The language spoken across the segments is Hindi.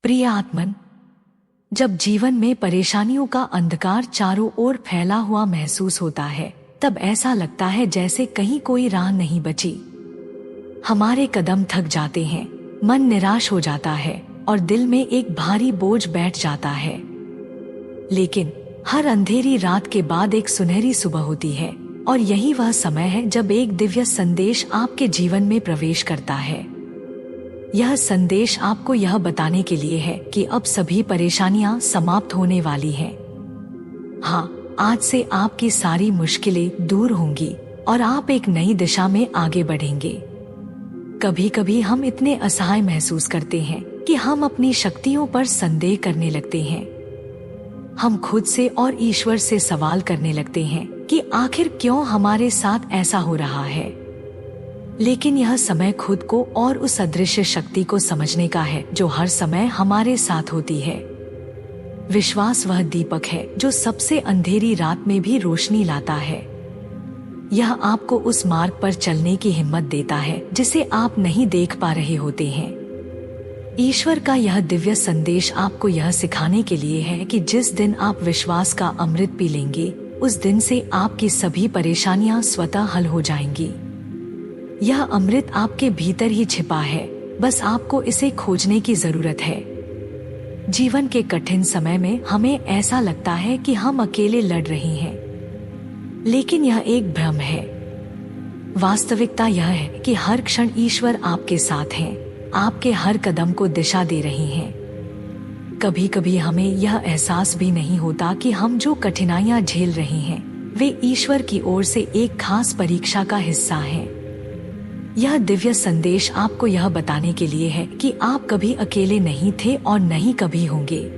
प्रिय आत्मन, जब जीवन में परेशानियों का अंधकार चारों ओर फैला हुआ महसूस होता है, तब ऐसा लगता है जैसे कहीं कोई राह नहीं बची। हमारे कदम थक जाते हैं, मन निराश हो जाता है और दिल में एक भारी बोझ बैठ जाता है। लेकिन हर अंधेरी रात के बाद एक सुनहरी सुबह होती है और यही वह समय है जब एक दिव्य संदेश आपके जीवन में प्रवेश करता है। यह संदेश आपको यह बताने के लिए है कि अब सभी परेशानियां समाप्त होने वाली हैं। हाँ, आज से आपकी सारी मुश्किलें दूर होंगी और आप एक नई दिशा में आगे बढ़ेंगे। कभी कभी हम इतने असहाय महसूस करते हैं कि हम अपनी शक्तियों पर संदेह करने लगते हैं। हम खुद से और ईश्वर से सवाल करने लगते हैं कि आखिर क्यों हमारे साथ ऐसा हो रहा है। लेकिन यह समय खुद को और उस अदृश्य शक्ति को समझने का है जो हर समय हमारे साथ होती है। विश्वास वह दीपक है जो सबसे अंधेरी रात में भी रोशनी लाता है। यह आपको उस मार्ग पर चलने की हिम्मत देता है जिसे आप नहीं देख पा रहे होते हैं। ईश्वर का यह दिव्य संदेश आपको यह सिखाने के लिए है कि जिस दिन आप विश्वास का अमृत पी लेंगे, उस दिन से आपकी सभी परेशानियां स्वतः हल हो जाएंगी। यह अमृत आपके भीतर ही छिपा है, बस आपको इसे खोजने की जरूरत है। जीवन के कठिन समय में हमें ऐसा लगता है कि हम अकेले लड़ रहे हैं, लेकिन यह एक भ्रम है। वास्तविकता यह है कि हर क्षण ईश्वर आपके साथ हैं, आपके हर कदम को दिशा दे रहे हैं। कभी कभी हमें यह एहसास भी नहीं होता कि हम जो कठिनाइयां झेल रहे हैं वे ईश्वर की ओर से एक खास परीक्षा का हिस्सा हैं। यह दिव्य संदेश आपको यह बताने के लिए है कि आप कभी अकेले नहीं थे और नहीं कभी होंगे।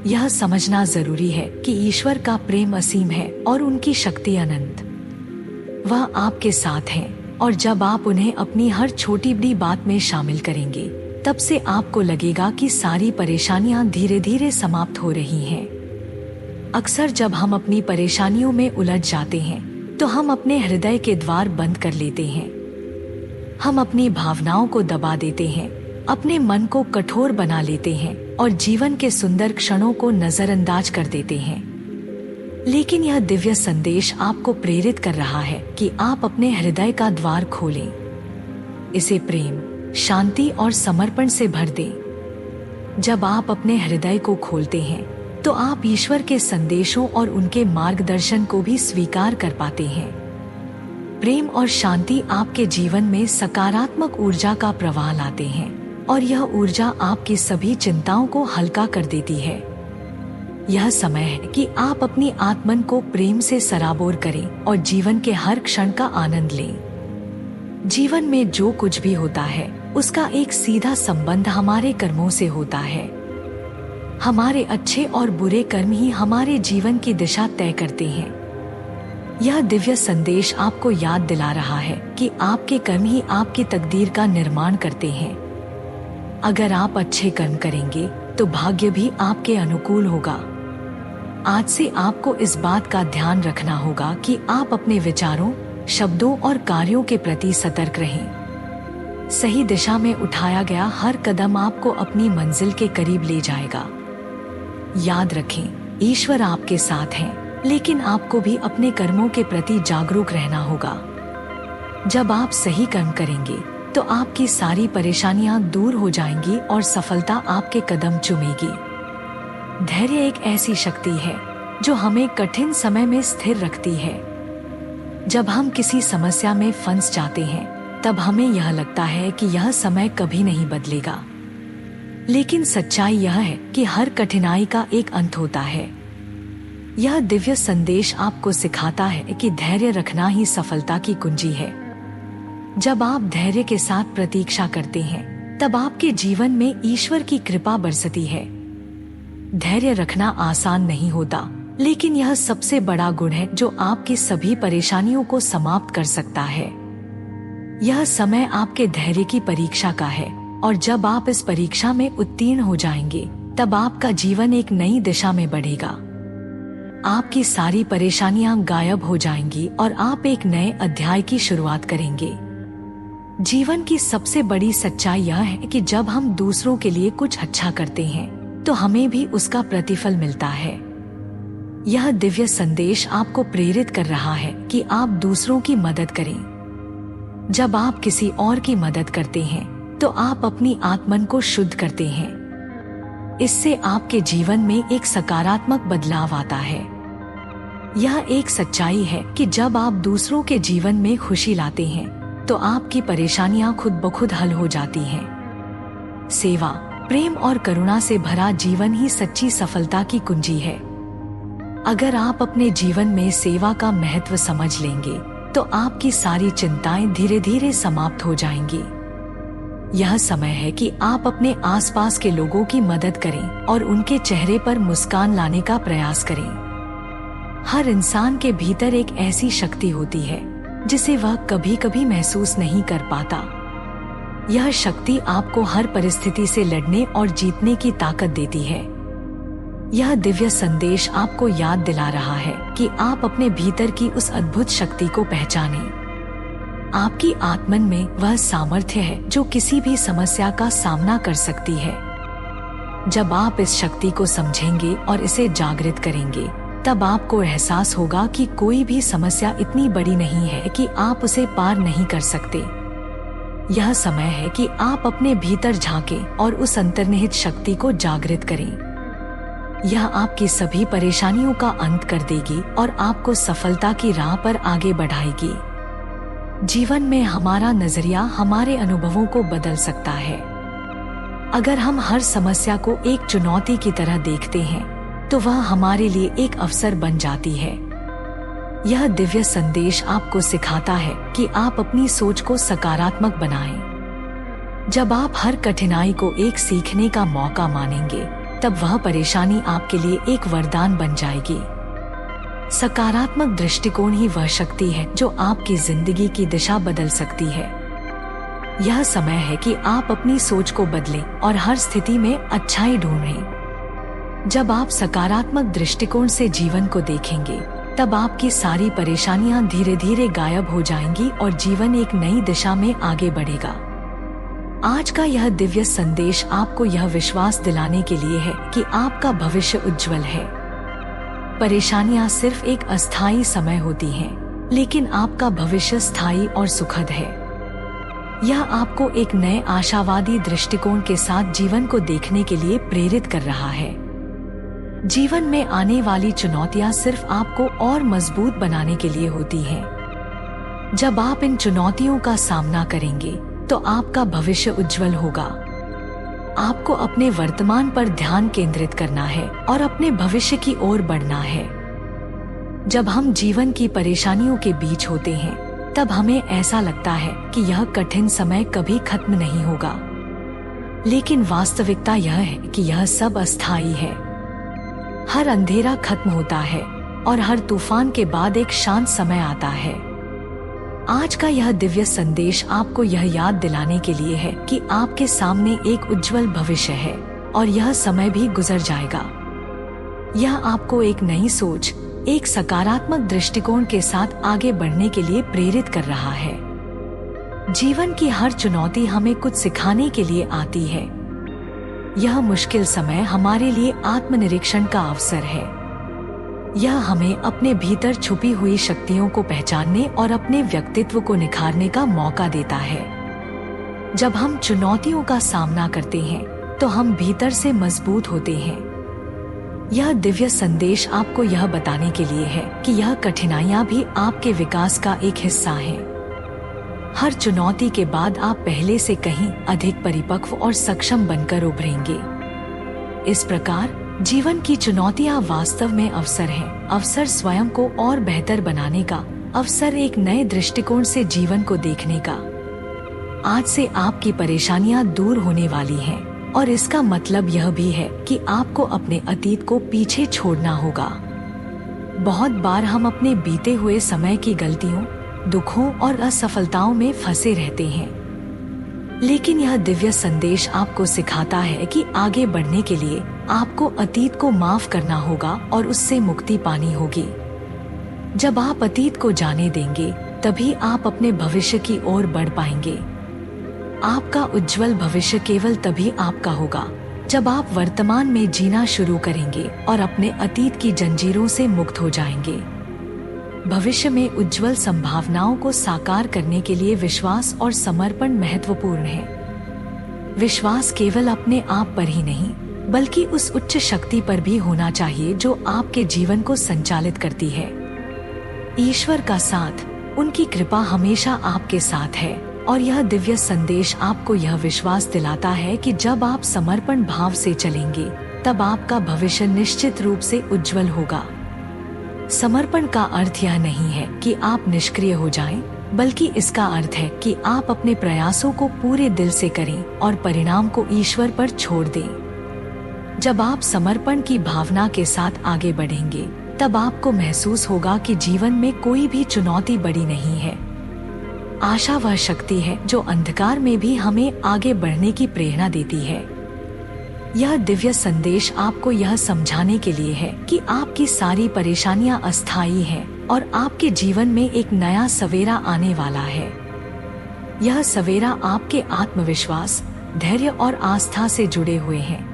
यह समझना जरूरी है कि ईश्वर का प्रेम असीम है और उनकी शक्ति अनंत। वह आपके साथ हैं और जब आप उन्हें अपनी हर छोटी बड़ी बात में शामिल करेंगे, तब से आपको लगेगा कि सारी परेशानियां धीरे धीरे समाप्त हो रही हैं। अक्सर जब हम अपनी परेशानियों में उलझ जाते हैं, तो हम अपने हृदय के द्वार बंद कर लेते हैं। हम अपनी भावनाओं को दबा देते हैं, अपने मन को कठोर बना लेते हैं और जीवन के सुंदर क्षणों को नजरअंदाज कर देते हैं। लेकिन यह दिव्य संदेश आपको प्रेरित कर रहा है कि आप अपने हृदय का द्वार खोलें, इसे प्रेम, शांति और समर्पण से भर दें। जब आप अपने हृदय को खोलते हैं, तो आप ईश्वर के संदेशों और उनके मार्गदर्शन को भी स्वीकार कर पाते हैं। प्रेम और शांति आपके जीवन में सकारात्मक ऊर्जा का प्रवाह लाते हैं और यह ऊर्जा आपकी सभी चिंताओं को हल्का कर देती है। यह समय है कि आप अपनी आत्मन को प्रेम से सराबोर करें और जीवन के हर क्षण का आनंद लें। जीवन में जो कुछ भी होता है, उसका एक सीधा संबंध हमारे कर्मों से होता है। हमारे अच्छे और बुरे कर्म ही हमारे जीवन की दिशा तय करते हैं। यह दिव्य संदेश आपको याद दिला रहा है कि आपके कर्म ही आपकी तकदीर का निर्माण करते हैं। अगर आप अच्छे कर्म करेंगे, तो भाग्य भी आपके अनुकूल होगा। आज से आपको इस बात का ध्यान रखना होगा कि आप अपने विचारों, शब्दों और कार्यों के प्रति सतर्क रहें। सही दिशा में उठाया गया हर कदम आपको अपनी मंजिल के करीब ले जाएगा। याद रखें, ईश्वर आपके साथ हैं, लेकिन आपको भी अपने कर्मों के प्रति जागरूक रहना होगा। जब आप सही कर्म करेंगे, तो आपकी सारी परेशानियां दूर हो जाएंगी और सफलता आपके कदम चूमेगी। धैर्य एक ऐसी शक्ति है जो हमें कठिन समय में स्थिर रखती है। जब हम किसी समस्या में फंस जाते हैं, तब हमें यह लगता है कि यह समय कभी नहीं बदलेगा। लेकिन सच्चाई यह है कि हर कठिनाई का एक अंत होता है। यह दिव्य संदेश आपको सिखाता है कि धैर्य रखना ही सफलता की कुंजी है। जब आप धैर्य के साथ प्रतीक्षा करते हैं, तब आपके जीवन में ईश्वर की कृपा बरसती है। धैर्य रखना आसान नहीं होता, लेकिन यह सबसे बड़ा गुण है जो आपकी सभी परेशानियों को समाप्त कर सकता है। यह समय आपके धैर्य की परीक्षा का है और जब आप इस परीक्षा में उत्तीर्ण हो जाएंगे, तब आपका जीवन एक नई दिशा में बढ़ेगा। आपकी सारी परेशानियां गायब हो जाएंगी और आप एक नए अध्याय की शुरुआत करेंगे। जीवन की सबसे बड़ी सच्चाई यह है कि जब हम दूसरों के लिए कुछ अच्छा करते हैं तो हमें भी उसका प्रतिफल मिलता है। यह दिव्य संदेश आपको प्रेरित कर रहा है कि आप दूसरों की मदद करें। जब आप किसी और की मदद करते हैं तो आप अपनी आत्मन को शुद्ध करते हैं। इससे आपके जीवन में एक सकारात्मक बदलाव आता है। यह एक सच्चाई है कि जब आप दूसरों के जीवन में खुशी लाते हैं तो आपकी परेशानियां खुद ब खुद हल हो जाती हैं। सेवा, प्रेम और करुणा से भरा जीवन ही सच्ची सफलता की कुंजी है। अगर आप अपने जीवन में सेवा का महत्व समझ लेंगे तो आपकी सारी चिंताएं धीरे धीरे समाप्त हो जाएंगी। यह समय है कि आप अपने आसपास के लोगों की मदद करें और उनके चेहरे पर मुस्कान लाने का प्रयास करें। हर इंसान के भीतर एक ऐसी शक्ति होती है जिसे वह कभी कभी महसूस नहीं कर पाता। यह शक्ति आपको हर परिस्थिति से लड़ने और जीतने की ताकत देती है। यह दिव्य संदेश आपको याद दिला रहा है कि आप अपने भीतर की उस अद्भुत शक्ति को पहचानें। आपकी आत्मन में वह सामर्थ्य है जो किसी भी समस्या का सामना कर सकती है। जब आप इस शक्ति को समझेंगे और इसे जागृत करेंगे तब आपको एहसास होगा कि कोई भी समस्या इतनी बड़ी नहीं है कि आप उसे पार नहीं कर सकते। यह समय है कि आप अपने भीतर झांकें और उस अंतर्निहित शक्ति को जागृत करें। यह आपकी सभी परेशानियों का अंत कर देगी और आपको सफलता की राह पर आगे बढ़ाएगी। जीवन में हमारा नजरिया हमारे अनुभवों को बदल सकता है। अगर हम हर समस्या को एक चुनौती की तरह देखते हैं तो वह हमारे लिए एक अवसर बन जाती है। यह दिव्य संदेश आपको सिखाता है कि आप अपनी सोच को सकारात्मक बनाएं। जब आप हर कठिनाई को एक सीखने का मौका मानेंगे तब वह परेशानी आपके लिए एक वरदान बन जाएगी। सकारात्मक दृष्टिकोण ही वह शक्ति है जो आपकी जिंदगी की दिशा बदल सकती है। यह समय है कि आप अपनी सोच को बदलें और हर स्थिति में अच्छाई ढूंढें। जब आप सकारात्मक दृष्टिकोण से जीवन को देखेंगे तब आपकी सारी परेशानियां धीरे धीरे गायब हो जाएंगी और जीवन एक नई दिशा में आगे बढ़ेगा। आज का यह दिव्य संदेश आपको यह विश्वास दिलाने के लिए है कि आपका भविष्य उज्जवल है। परेशानियां सिर्फ एक अस्थायी समय होती हैं, लेकिन आपका भविष्य स्थायी और सुखद है। यह आपको एक नए आशावादी दृष्टिकोण के साथ जीवन को देखने के लिए प्रेरित कर रहा है। जीवन में आने वाली चुनौतियां सिर्फ आपको और मजबूत बनाने के लिए होती हैं। जब आप इन चुनौतियों का सामना करेंगे तो आपका भविष्य उज्जवल होगा। आपको अपने वर्तमान पर ध्यान केंद्रित करना है और अपने भविष्य की ओर बढ़ना है। जब हम जीवन की परेशानियों के बीच होते हैं तब हमें ऐसा लगता है कि यह कठिन समय कभी खत्म नहीं होगा, लेकिन वास्तविकता यह है कि यह सब अस्थायी है। हर अंधेरा खत्म होता है और हर तूफान के बाद एक शांत समय आता है। आज का यह दिव्य संदेश आपको यह याद दिलाने के लिए है कि आपके सामने एक उज्जवल भविष्य है और यह समय भी गुजर जाएगा। यह आपको एक नई सोच, एक सकारात्मक दृष्टिकोण के साथ आगे बढ़ने के लिए प्रेरित कर रहा है। जीवन की हर चुनौती हमें कुछ सिखाने के लिए आती है। यह मुश्किल समय हमारे लिए आत्मनिरीक्षण का अवसर है। यह हमें अपने भीतर छुपी हुई शक्तियों को पहचानने और अपने व्यक्तित्व को निखारने का मौका देता है। जब हम चुनौतियों का सामना करते हैं तो हम भीतर से मजबूत होते हैं। यह दिव्य संदेश आपको यह बताने के लिए है कि यह कठिनाइयां भी आपके विकास का एक हिस्सा हैं। हर चुनौती के बाद आप पहले से कहीं अधिक परिपक्व और सक्षम बनकर उभरेंगे। इस प्रकार जीवन की चुनौतियां वास्तव में अवसर हैं। अवसर स्वयं को और बेहतर बनाने का, अवसर एक नए दृष्टिकोण से जीवन को देखने का। आज से आपकी परेशानियां दूर होने वाली हैं और इसका मतलब यह भी है कि आपको अपने अतीत को पीछे छोड़ना होगा। बहुत बार हम अपने बीते हुए समय की गलतियों, दुखों और असफलताओं में फंसे रहते हैं, लेकिन यह दिव्य संदेश आपको सिखाता है कि आगे बढ़ने के लिए आपको अतीत को माफ करना होगा और उससे मुक्ति पानी होगी। जब आप अतीत को जाने देंगे तभी आप अपने भविष्य की ओर बढ़ पाएंगे। आपका उज्जवल भविष्य केवल तभी आपका होगा जब आप वर्तमान में जीना शुरू करेंगे और अपने अतीत की जंजीरों से मुक्त हो जाएंगे। भविष्य में उज्जवल संभावनाओं को साकार करने के लिए विश्वास और समर्पण महत्वपूर्ण है। विश्वास केवल अपने आप पर ही नहीं बल्कि उस उच्च शक्ति पर भी होना चाहिए जो आपके जीवन को संचालित करती है। ईश्वर का साथ, उनकी कृपा हमेशा आपके साथ है और यह दिव्य संदेश आपको यह विश्वास दिलाता है कि जब आप समर्पण भाव से चलेंगे तब आपका भविष्य निश्चित रूप से उज्जवल होगा। समर्पण का अर्थ यह नहीं है कि आप निष्क्रिय हो जाएं, बल्कि इसका अर्थ है कि आप अपने प्रयासों को पूरे दिल से करें और परिणाम को ईश्वर पर छोड़ दें। जब आप समर्पण की भावना के साथ आगे बढ़ेंगे तब आपको महसूस होगा कि जीवन में कोई भी चुनौती बड़ी नहीं है। आशा वह शक्ति है जो अंधकार में भी हमें आगे बढ़ने की प्रेरणा देती है। यह दिव्य संदेश आपको यह समझाने के लिए है कि आपकी सारी परेशानियां अस्थायी हैं और आपके जीवन में एक नया सवेरा आने वाला है। यह सवेरा आपके आत्मविश्वास, धैर्य और आस्था से जुड़े हुए हैं।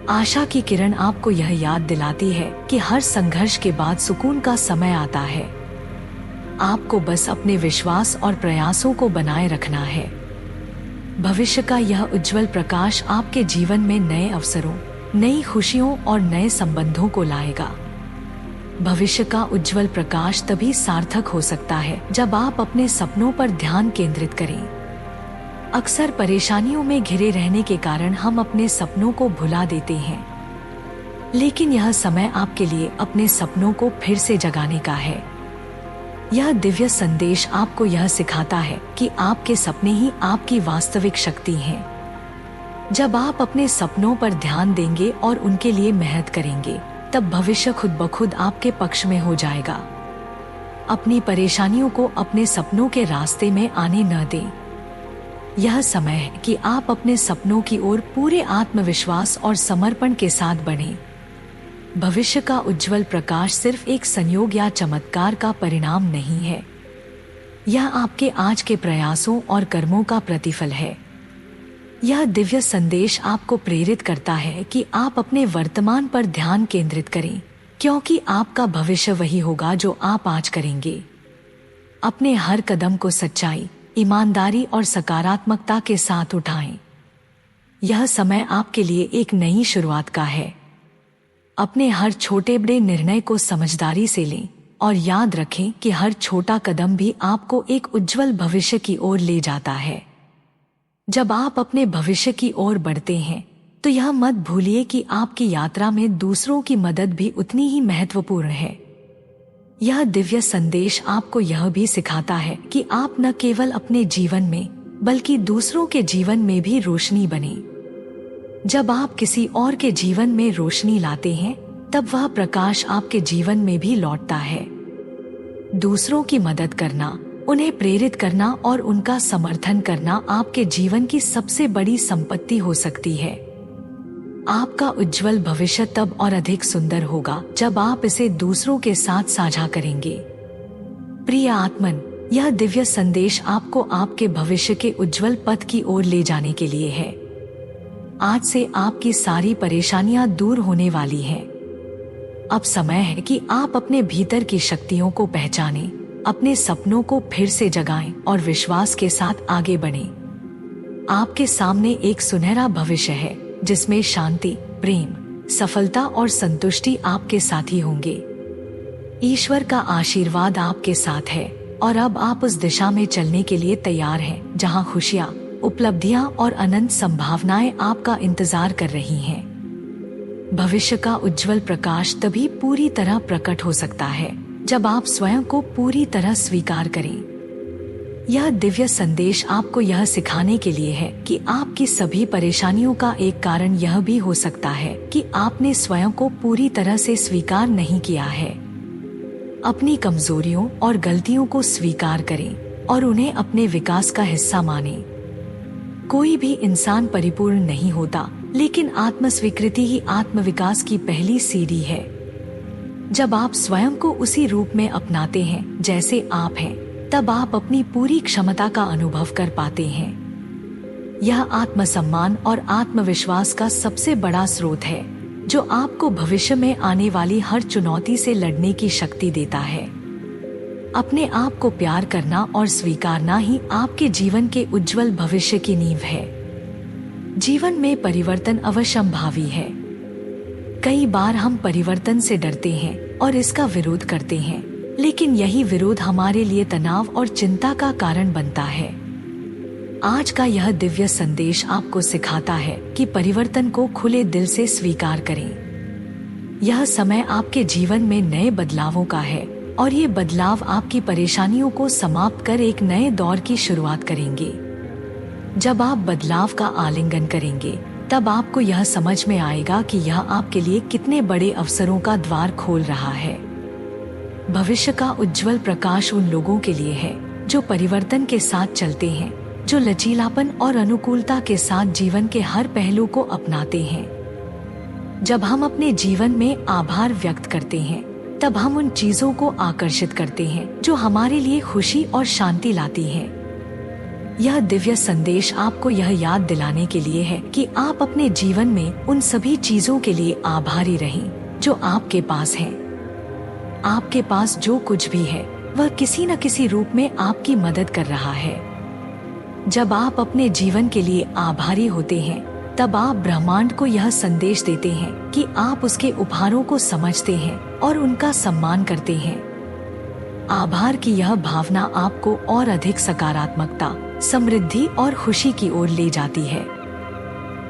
आशा की किरण आपको यह याद दिलाती है कि हर संघर्ष के बाद सुकून का समय आता है। आपको बस अपने विश्वास और प्रयासों को बनाए रखना है। भविष्य का यह उज्जवल प्रकाश आपके जीवन में नए अवसरों, नई खुशियों और नए संबंधों को लाएगा। भविष्य का उज्जवल प्रकाश तभी सार्थक हो सकता है जब आप अपने सपनों पर ध्यान केंद्रित करें। अक्सर परेशानियों में घिरे रहने के कारण हम अपने सपनों को भुला देते हैं, लेकिन यह समय आपके लिए अपने सपनों को फिर से जगाने का है। यह दिव्य संदेश आपको यह सिखाता है कि आपके सपने ही आपकी वास्तविक शक्ति हैं। जब आप अपने सपनों पर ध्यान देंगे और उनके लिए मेहनत करेंगे, तब भविष्य खुद ब खुद आपके पक्ष में हो जाएगा। अपनी परेशानियों को अपने सपनों के रास्ते में आने न दें। यह समय है कि आप अपने सपनों की ओर पूरे आत्मविश्वास और समर्पण के साथ बढ़ें। भविष्य का उज्जवल प्रकाश सिर्फ एक संयोग या चमत्कार का परिणाम नहीं है। यह आपके आज के प्रयासों और कर्मों का प्रतिफल है। यह दिव्य संदेश आपको प्रेरित करता है कि आप अपने वर्तमान पर ध्यान केंद्रित करें, क्योंकि आपका भविष्य वही होगा जो आप आज करेंगे। अपने हर कदम को सच्चाई, ईमानदारी और सकारात्मकता के साथ उठाएं। यह समय आपके लिए एक नई शुरुआत का है। अपने हर छोटे बड़े निर्णय को समझदारी से लें और याद रखें कि हर छोटा कदम भी आपको एक उज्जवल भविष्य की ओर ले जाता है। जब आप अपने भविष्य की ओर बढ़ते हैं तो यह मत भूलिए कि आपकी यात्रा में दूसरों की मदद भी उतनी ही महत्वपूर्ण है। यह दिव्य संदेश आपको यह भी सिखाता है कि आप न केवल अपने जीवन में बल्कि दूसरों के जीवन में भी रोशनी बने। जब आप किसी और के जीवन में रोशनी लाते हैं तब वह प्रकाश आपके जीवन में भी लौटता है। दूसरों की मदद करना, उन्हें प्रेरित करना और उनका समर्थन करना आपके जीवन की सबसे बड़ी संपत्ति हो सकती है। आपका उज्जवल भविष्य तब और अधिक सुंदर होगा जब आप इसे दूसरों के साथ साझा करेंगे। प्रिय आत्मन, यह दिव्य संदेश आपको आपके भविष्य के उज्जवल पथ की ओर ले जाने के लिए है। आज से आपकी सारी परेशानियां दूर होने वाली हैं। अब समय है कि आप अपने भीतर की शक्तियों को पहचानें, अपने सपनों को फिर से जगाएं और विश्वास के साथ आगे बढ़ें। आपके सामने एक सुनहरा भविष्य है जिसमें शांति, प्रेम, सफलता और संतुष्टि आपके साथी होंगे। ईश्वर का आशीर्वाद आपके साथ है और अब आप उस दिशा में चलने के लिए तैयार हैं जहां खुशियां, उपलब्धियां और अनंत संभावनाएं आपका इंतजार कर रही हैं। भविष्य का उज्जवल प्रकाश तभी पूरी तरह प्रकट हो सकता है जब आप स्वयं को पूरी तरह स्वीकार करें। यह दिव्य संदेश आपको यह सिखाने के लिए है कि आपकी सभी परेशानियों का एक कारण यह भी हो सकता है कि आपने स्वयं को पूरी तरह से स्वीकार नहीं किया है। अपनी कमजोरियों और गलतियों को स्वीकार करें और उन्हें अपने विकास का हिस्सा मानें। कोई भी इंसान परिपूर्ण नहीं होता, लेकिन आत्मस्वीकृति ही आत्मविकास की पहली सीढ़ी है। जब आप स्वयं को उसी रूप में अपनाते हैं जैसे आप हैं, तब आप अपनी पूरी क्षमता का अनुभव कर पाते हैं। यह आत्मसम्मान और आत्मविश्वास का सबसे बड़ा स्रोत है, जो आपको भविष्य में आने वाली हर चुनौती से लड़ने की शक्ति देता है। अपने आप को प्यार करना और स्वीकारना ही आपके जीवन के उज्जवल भविष्य की नींव है। जीवन में परिवर्तन अवश्यंभावी है। कई बार हम परिवर्तन से डरते हैं और इसका विरोध करते हैं, लेकिन यही विरोध हमारे लिए तनाव और चिंता का कारण बनता है। आज का यह दिव्य संदेश आपको सिखाता है कि परिवर्तन को खुले दिल से स्वीकार करें। यह समय आपके जीवन में नए बदलावों का है और ये बदलाव आपकी परेशानियों को समाप्त कर एक नए दौर की शुरुआत करेंगे। जब आप बदलाव का आलिंगन करेंगे, तब आपको यह समझ में आएगा कि यह आपके लिए कितने बड़े अवसरों का द्वार खोल रहा है। भविष्य का उज्जवल प्रकाश उन लोगों के लिए है जो परिवर्तन के साथ चलते हैं, जो लचीलापन और अनुकूलता के साथ जीवन के हर पहलू को अपनाते हैं। जब हम अपने जीवन में आभार व्यक्त करते हैं, तब हम उन चीजों को आकर्षित करते हैं जो हमारे लिए खुशी और शांति लाती हैं। यह दिव्य संदेश आपको यह याद दिलाने के लिए है कि आप अपने जीवन में उन सभी चीजों के लिए आभारी रहें जो आपके पास हैं। आपके पास जो कुछ भी है, वह किसी न किसी रूप में आपकी मदद कर रहा है। जब आप अपने जीवन के लिए आभारी होते हैं, तब आप ब्रह्मांड को यह संदेश देते हैं कि आप उसके उपहारों को समझते हैं और उनका सम्मान करते हैं। आभार की यह भावना आपको और अधिक सकारात्मकता, समृद्धि और खुशी की ओर ले जाती है।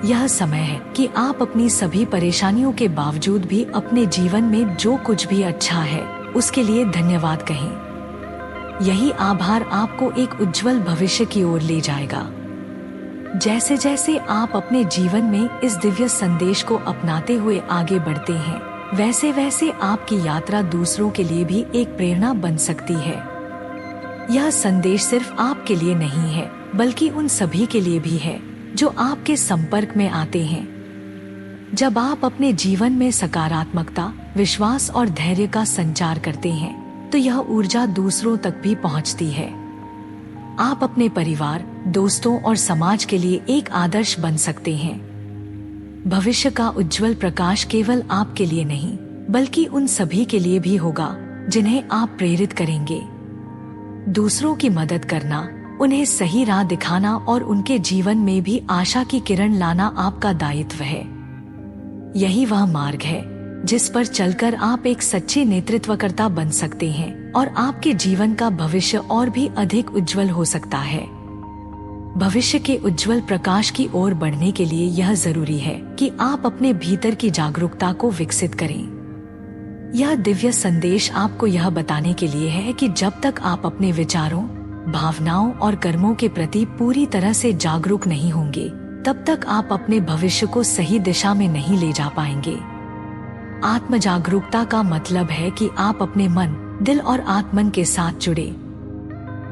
यह समय है कि आप अपनी सभी परेशानियों के बावजूद भी अपने जीवन में जो कुछ भी अच्छा है, उसके लिए धन्यवाद कहें। यही आभार आपको एक उज्जवल भविष्य की ओर ले जाएगा। जैसे जैसे आप अपने जीवन में इस दिव्य संदेश को अपनाते हुए आगे बढ़ते हैं, वैसे वैसे आपकी यात्रा दूसरों के लिए भी एक प्रेरणा बन सकती है। यह संदेश सिर्फ आपके लिए नहीं है, बल्कि उन सभी के लिए भी है जो आपके संपर्क में आते हैं। जब आप अपने जीवन में सकारात्मकता, विश्वास और धैर्य का संचार करते हैं, तो यह ऊर्जा दूसरों तक भी पहुंचती है। आप अपने परिवार, दोस्तों और समाज के लिए एक आदर्श बन सकते हैं। भविष्य का उज्जवल प्रकाश केवल आपके लिए नहीं, बल्कि उन सभी के लिए भी होगा जिन्हें आप प्रेरित करेंगे। दूसरों की मदद करना, उन्हें सही राह दिखाना और उनके जीवन में भी आशा की किरण लाना आपका दायित्व है। यही वह मार्ग है जिस पर चलकर आप एक सच्चे नेतृत्वकर्ता बन सकते हैं और आपके जीवन का भविष्य और भी अधिक उज्जवल हो सकता है। भविष्य के उज्जवल प्रकाश की ओर बढ़ने के लिए यह जरूरी है कि आप अपने भीतर की जागरूकता को विकसित करें। यह दिव्य संदेश आपको यह बताने के लिए है कि जब तक आप अपने विचारों, भावनाओं और कर्मों के प्रति पूरी तरह से जागरूक नहीं होंगे, तब तक आप अपने भविष्य को सही दिशा में नहीं ले जा पाएंगे। आत्म जागरूकता का मतलब है कि आप अपने मन, दिल और आत्मन के साथ जुड़े।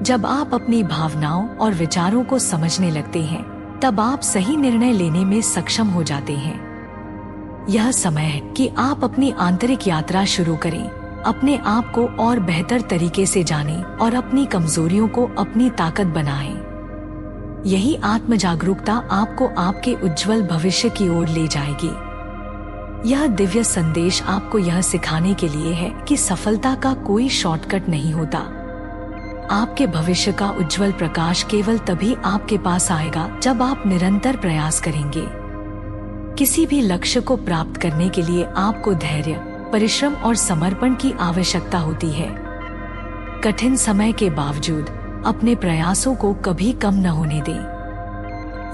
जब आप अपनी भावनाओं और विचारों को समझने लगते हैं, तब आप सही निर्णय लेने में सक्षम हो जाते हैं। यह समय है कि आप अपनी आंतरिक यात्रा शुरू करें, अपने आप को और बेहतर तरीके से जानें और अपनी कमजोरियों को अपनी ताकत बनाएं। यही आत्म जागरूकता आपको आपके उज्जवल भविष्य की ओर ले जाएगी। यह दिव्य संदेश आपको यह सिखाने के लिए है कि सफलता का कोई शॉर्टकट नहीं होता। आपके भविष्य का उज्जवल प्रकाश केवल तभी आपके पास आएगा जब आप निरंतर प्रयास करेंगे। किसी भी लक्ष्य को प्राप्त करने के लिए आपको धैर्य, परिश्रम और समर्पण की आवश्यकता होती है। कठिन समय के बावजूद अपने प्रयासों को कभी कम न होने दें।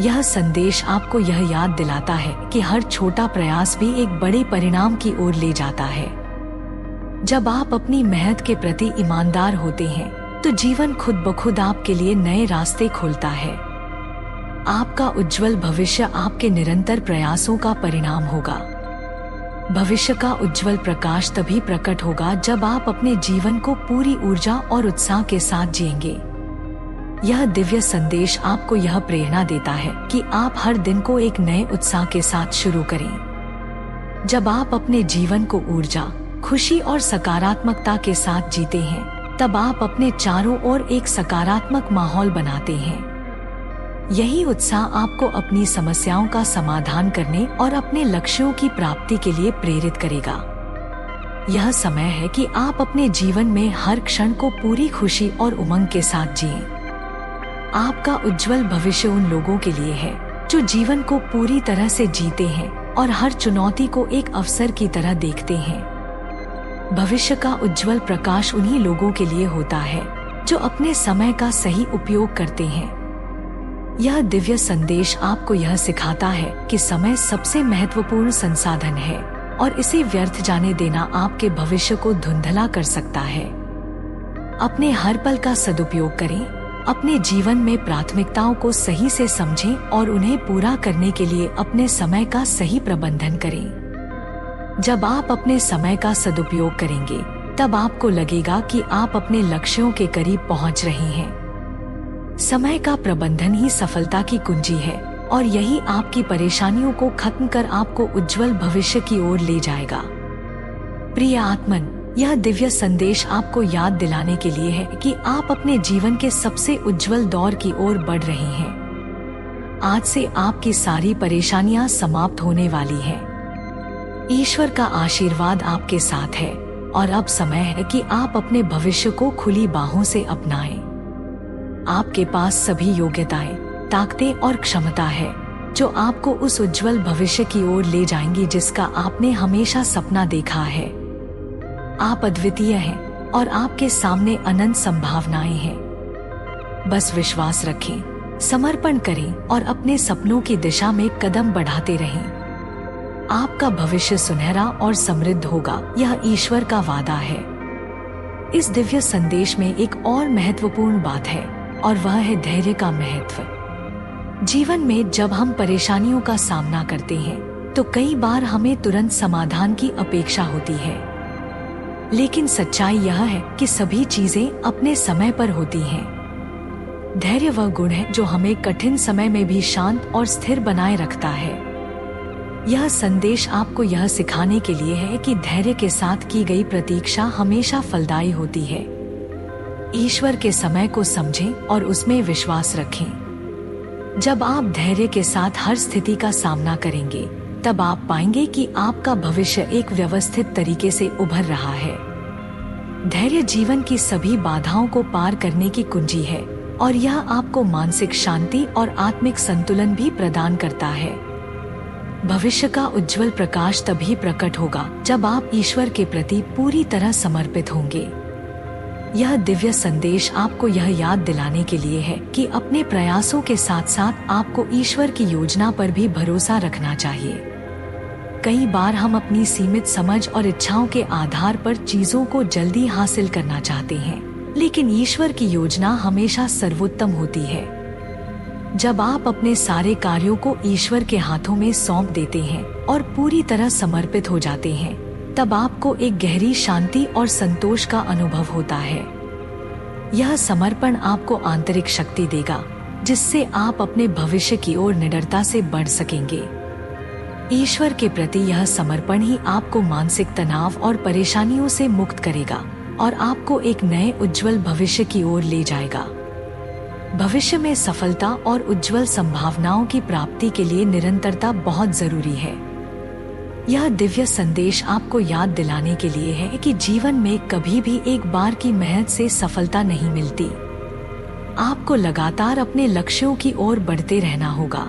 यह संदेश आपको यह याद दिलाता है कि हर छोटा प्रयास भी एक बड़े परिणाम की ओर ले जाता है। जब आप अपनी मेहनत के प्रति ईमानदार होते हैं, तो जीवन खुद ब खुद आपके लिए नए रास्ते खोलता है। आपका उज्जवल भविष्य आपके निरंतर प्रयासों का परिणाम होगा। भविष्य का उज्जवल प्रकाश तभी प्रकट होगा जब आप अपने जीवन को पूरी ऊर्जा और उत्साह के साथ जिएंगे। यह दिव्य संदेश आपको यह प्रेरणा देता है कि आप हर दिन को एक नए उत्साह के साथ शुरू करें। जब आप अपने जीवन को ऊर्जा, खुशी और सकारात्मकता के साथ जीते हैं, तब आप अपने चारों ओर एक सकारात्मक माहौल बनाते हैं। यही उत्साह आपको अपनी समस्याओं का समाधान करने और अपने लक्ष्यों की प्राप्ति के लिए प्रेरित करेगा। यह समय है कि आप अपने जीवन में हर क्षण को पूरी खुशी और उमंग के साथ जिएं। आपका उज्जवल भविष्य उन लोगों के लिए है जो जीवन को पूरी तरह से जीते हैं और हर चुनौती को एक अवसर की तरह देखते हैं। भविष्य का उज्जवल प्रकाश उन्हीं लोगों के लिए होता है जो अपने समय का सही उपयोग करते हैं। यह दिव्य संदेश आपको यह सिखाता है कि समय सबसे महत्वपूर्ण संसाधन है और इसे व्यर्थ जाने देना आपके भविष्य को धुंधला कर सकता है। अपने हर पल का सदुपयोग करें, अपने जीवन में प्राथमिकताओं को सही से समझें और उन्हें पूरा करने के लिए अपने समय का सही प्रबंधन करें। जब आप अपने समय का सदुपयोग करेंगे, तब आपको लगेगा कि आप अपने लक्ष्यों के करीब पहुंच रहे हैं। समय का प्रबंधन ही सफलता की कुंजी है और यही आपकी परेशानियों को खत्म कर आपको उज्जवल भविष्य की ओर ले जाएगा। प्रिय आत्मन, यह दिव्य संदेश आपको याद दिलाने के लिए है कि आप अपने जीवन के सबसे उज्जवल दौर की ओर बढ़ रहे हैं। आज से आपकी सारी परेशानियां समाप्त होने वाली हैं। ईश्वर का आशीर्वाद आपके साथ है और अब समय है कि आप अपने भविष्य को खुली बाहों से अपनाएं। आपके पास सभी योग्यताएं, ताकतें और क्षमता है जो आपको उस उज्जवल भविष्य की ओर ले जाएंगी जिसका आपने हमेशा सपना देखा है। आप अद्वितीय हैं और आपके सामने अनंत संभावनाएं हैं। बस विश्वास रखें, समर्पण करें और अपने सपनों की दिशा में कदम बढ़ाते रहें। आपका भविष्य सुनहरा और समृद्ध होगा, यह ईश्वर का वादा है। इस दिव्य संदेश में एक और महत्वपूर्ण बात है और वह है धैर्य का महत्व। जीवन में जब हम परेशानियों का सामना करते हैं तो कई बार हमें तुरंत समाधान की अपेक्षा होती है, लेकिन सच्चाई यह है कि सभी चीजें अपने समय पर होती हैं। धैर्य वह गुण है जो हमें कठिन समय में भी शांत और स्थिर बनाए रखता है। यह संदेश आपको यह सिखाने के लिए है कि धैर्य के साथ की गई प्रतीक्षा हमेशा फलदायी होती है। ईश्वर के समय को समझें और उसमें विश्वास रखें। जब आप धैर्य के साथ हर स्थिति का सामना करेंगे, तब आप पाएंगे कि आपका भविष्य एक व्यवस्थित तरीके से उभर रहा है। धैर्य जीवन की सभी बाधाओं को पार करने की कुंजी है और यह आपको मानसिक शांति और आत्मिक संतुलन भी प्रदान करता है। भविष्य का उज्जवल प्रकाश तभी प्रकट होगा जब आप ईश्वर के प्रति पूरी तरह समर्पित होंगे। यह दिव्य संदेश आपको यह याद दिलाने के लिए है कि अपने प्रयासों के साथ साथ आपको ईश्वर की योजना पर भी भरोसा रखना चाहिए। कई बार हम अपनी सीमित समझ और इच्छाओं के आधार पर चीजों को जल्दी हासिल करना चाहते हैं, लेकिन ईश्वर की योजना हमेशा सर्वोत्तम होती है। जब आप अपने सारे कार्यों को ईश्वर के हाथों में सौंप देते हैं और पूरी तरह समर्पित हो जाते हैं, तब आपको एक गहरी शांति और संतोष का अनुभव होता है। यह समर्पण आपको आंतरिक शक्ति देगा, जिससे आप अपने भविष्य की ओर निडरता से बढ़ सकेंगे। ईश्वर के प्रति यह समर्पण ही आपको मानसिक तनाव और परेशानियों से मुक्त करेगा और आपको एक नए उज्जवल भविष्य की ओर ले जाएगा। भविष्य में सफलता और उज्जवल संभावनाओं की प्राप्ति के लिए निरंतरता बहुत जरूरी है। यह दिव्य संदेश आपको याद दिलाने के लिए है कि जीवन में कभी भी एक बार की मेहनत से सफलता नहीं मिलती। आपको लगातार अपने लक्ष्यों की ओर बढ़ते रहना होगा।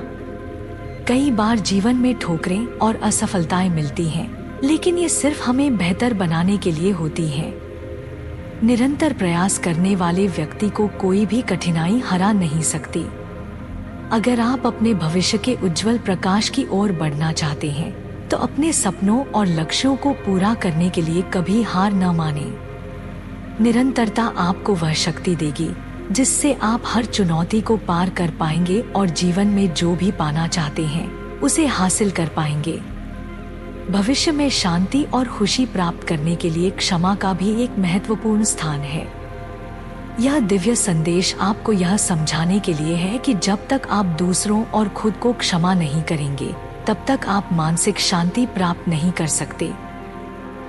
कई बार जीवन में ठोकरें और असफलताएं मिलती हैं, लेकिन ये सिर्फ हमें बेहतर बनाने के लिए होती हैं। निरंतर प्रयास करने वाले व्यक्ति को कोई भी कठिनाई हरा नहीं सकती। अगर आप अपने भविष्य के उज्जवल प्रकाश की ओर बढ़ना चाहते हैं, तो अपने सपनों और लक्ष्यों को पूरा करने के लिए कभी हार न मानें। निरंतरता आपको वह शक्ति देगी जिससे आप हर चुनौती को पार कर पाएंगे और जीवन में जो भी पाना चाहते हैं उसे हासिल कर पाएंगे। भविष्य में शांति और खुशी प्राप्त करने के लिए क्षमा का भी एक महत्वपूर्ण स्थान है। यह दिव्य संदेश आपको यह समझाने के लिए है कि जब तक आप दूसरों और खुद को क्षमा नहीं करेंगे, तब तक आप मानसिक शांति प्राप्त नहीं कर सकते।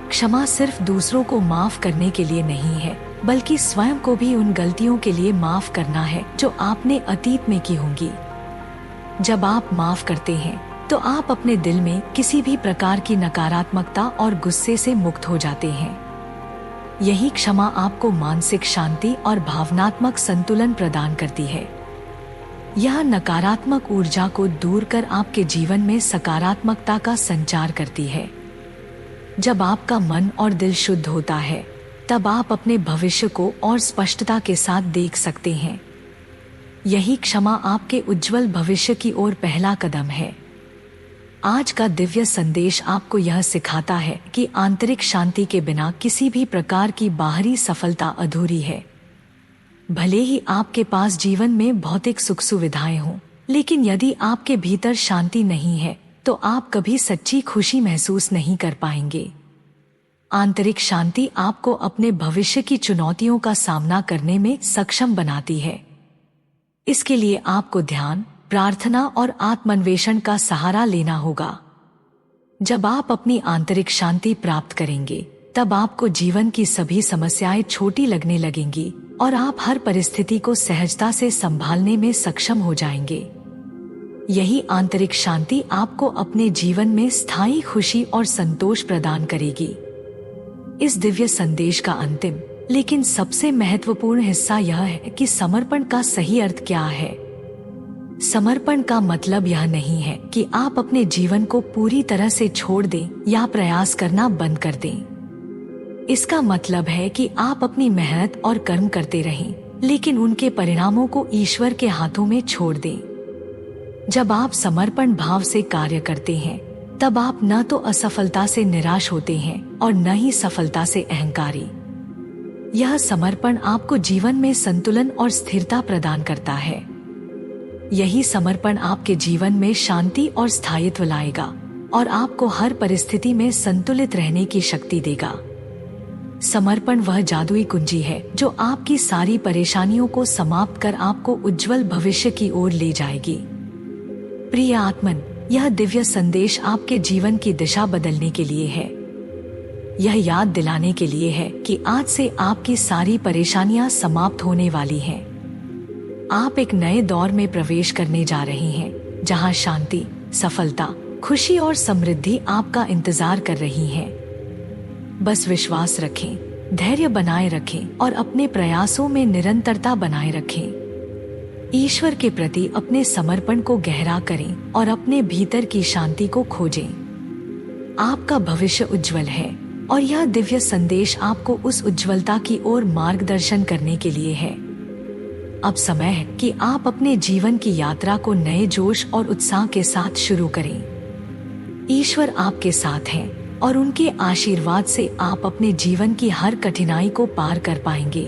क्षमा सिर्फ दूसरों को माफ करने के लिए नहीं है, बल्कि स्वयं को भी उन गलतियों के लिए माफ करना है जो आपने अतीत में की होंगी। जब आप माफ करते हैं तो आप अपने दिल में किसी भी प्रकार की नकारात्मकता और गुस्से से मुक्त हो जाते हैं। यही क्षमा आपको मानसिक शांति और भावनात्मक संतुलन प्रदान करती है। यह नकारात्मक ऊर्जा को दूर कर आपके जीवन में सकारात्मकता का संचार करती है। जब आपका मन और दिल शुद्ध होता है तब आप अपने भविष्य को और स्पष्टता के साथ देख सकते हैं। यही क्षमा आपके उज्जवल भविष्य की ओर पहला कदम है। आज का दिव्य संदेश आपको यह सिखाता है कि आंतरिक शांति के बिना किसी भी प्रकार की बाहरी सफलता अधूरी है। भले ही आपके पास जीवन में भौतिक सुख सुविधाएं हों, लेकिन यदि आपके भीतर शांति नहीं है तो आप कभी सच्ची खुशी महसूस नहीं कर पाएंगे। आंतरिक शांति आपको अपने भविष्य की चुनौतियों का सामना करने में सक्षम बनाती है। इसके लिए आपको ध्यान, प्रार्थना और आत्मान्वेषण का सहारा लेना होगा। जब आप अपनी आंतरिक शांति प्राप्त करेंगे तब आपको जीवन की सभी समस्याएं छोटी लगने लगेंगी और आप हर परिस्थिति को सहजता से संभालने में सक्षम हो जाएंगे। यही आंतरिक शांति आपको अपने जीवन में स्थायी खुशी और संतोष प्रदान करेगी। इस दिव्य संदेश का अंतिम लेकिन सबसे महत्वपूर्ण हिस्सा यह है कि समर्पण का सही अर्थ क्या है। समर्पण का मतलब यह नहीं है कि आप अपने जीवन को पूरी तरह से छोड़ दें या प्रयास करना बंद कर दें। इसका मतलब है कि आप अपनी मेहनत और कर्म करते रहें, लेकिन उनके परिणामों को ईश्वर के हाथों में छोड़ दें। जब आप समर्पण भाव से कार्य करते हैं तब आप न तो असफलता से निराश होते हैं और न ही सफलता से अहंकारी। यह समर्पण आपको जीवन में संतुलन और स्थिरता प्रदान करता है। यही समर्पण आपके जीवन में शांति और स्थायित्व लाएगा और आपको हर परिस्थिति में संतुलित रहने की शक्ति देगा। समर्पण वह जादुई कुंजी है जो आपकी सारी परेशानियों को समाप्त कर आपको उज्जवल भविष्य की ओर ले जाएगी। प्रिय आत्मन, यह दिव्य संदेश आपके जीवन की दिशा बदलने के लिए है। यह याद दिलाने के लिए है कि आज से आपकी सारी परेशानियां समाप्त होने वाली हैं। आप एक नए दौर में प्रवेश करने जा रहे हैं जहां शांति, सफलता, खुशी और समृद्धि आपका इंतजार कर रही हैं। बस विश्वास रखें, धैर्य बनाए रखें और अपने प्रयासों में निरंतरता बनाए रखें। ईश्वर के प्रति अपने समर्पण को गहरा करें और अपने भीतर की शांति को खोजें। आपका भविष्य उज्जवल है और यह दिव्य संदेश आपको उस उज्जवलता की ओर मार्गदर्शन करने के लिए है। अब समय है कि आप अपने जीवन की यात्रा को नए जोश और उत्साह के साथ शुरू करें। ईश्वर आपके साथ हैं और उनके आशीर्वाद से आप अपने जीवन की हर कठिनाई को पार कर पाएंगे।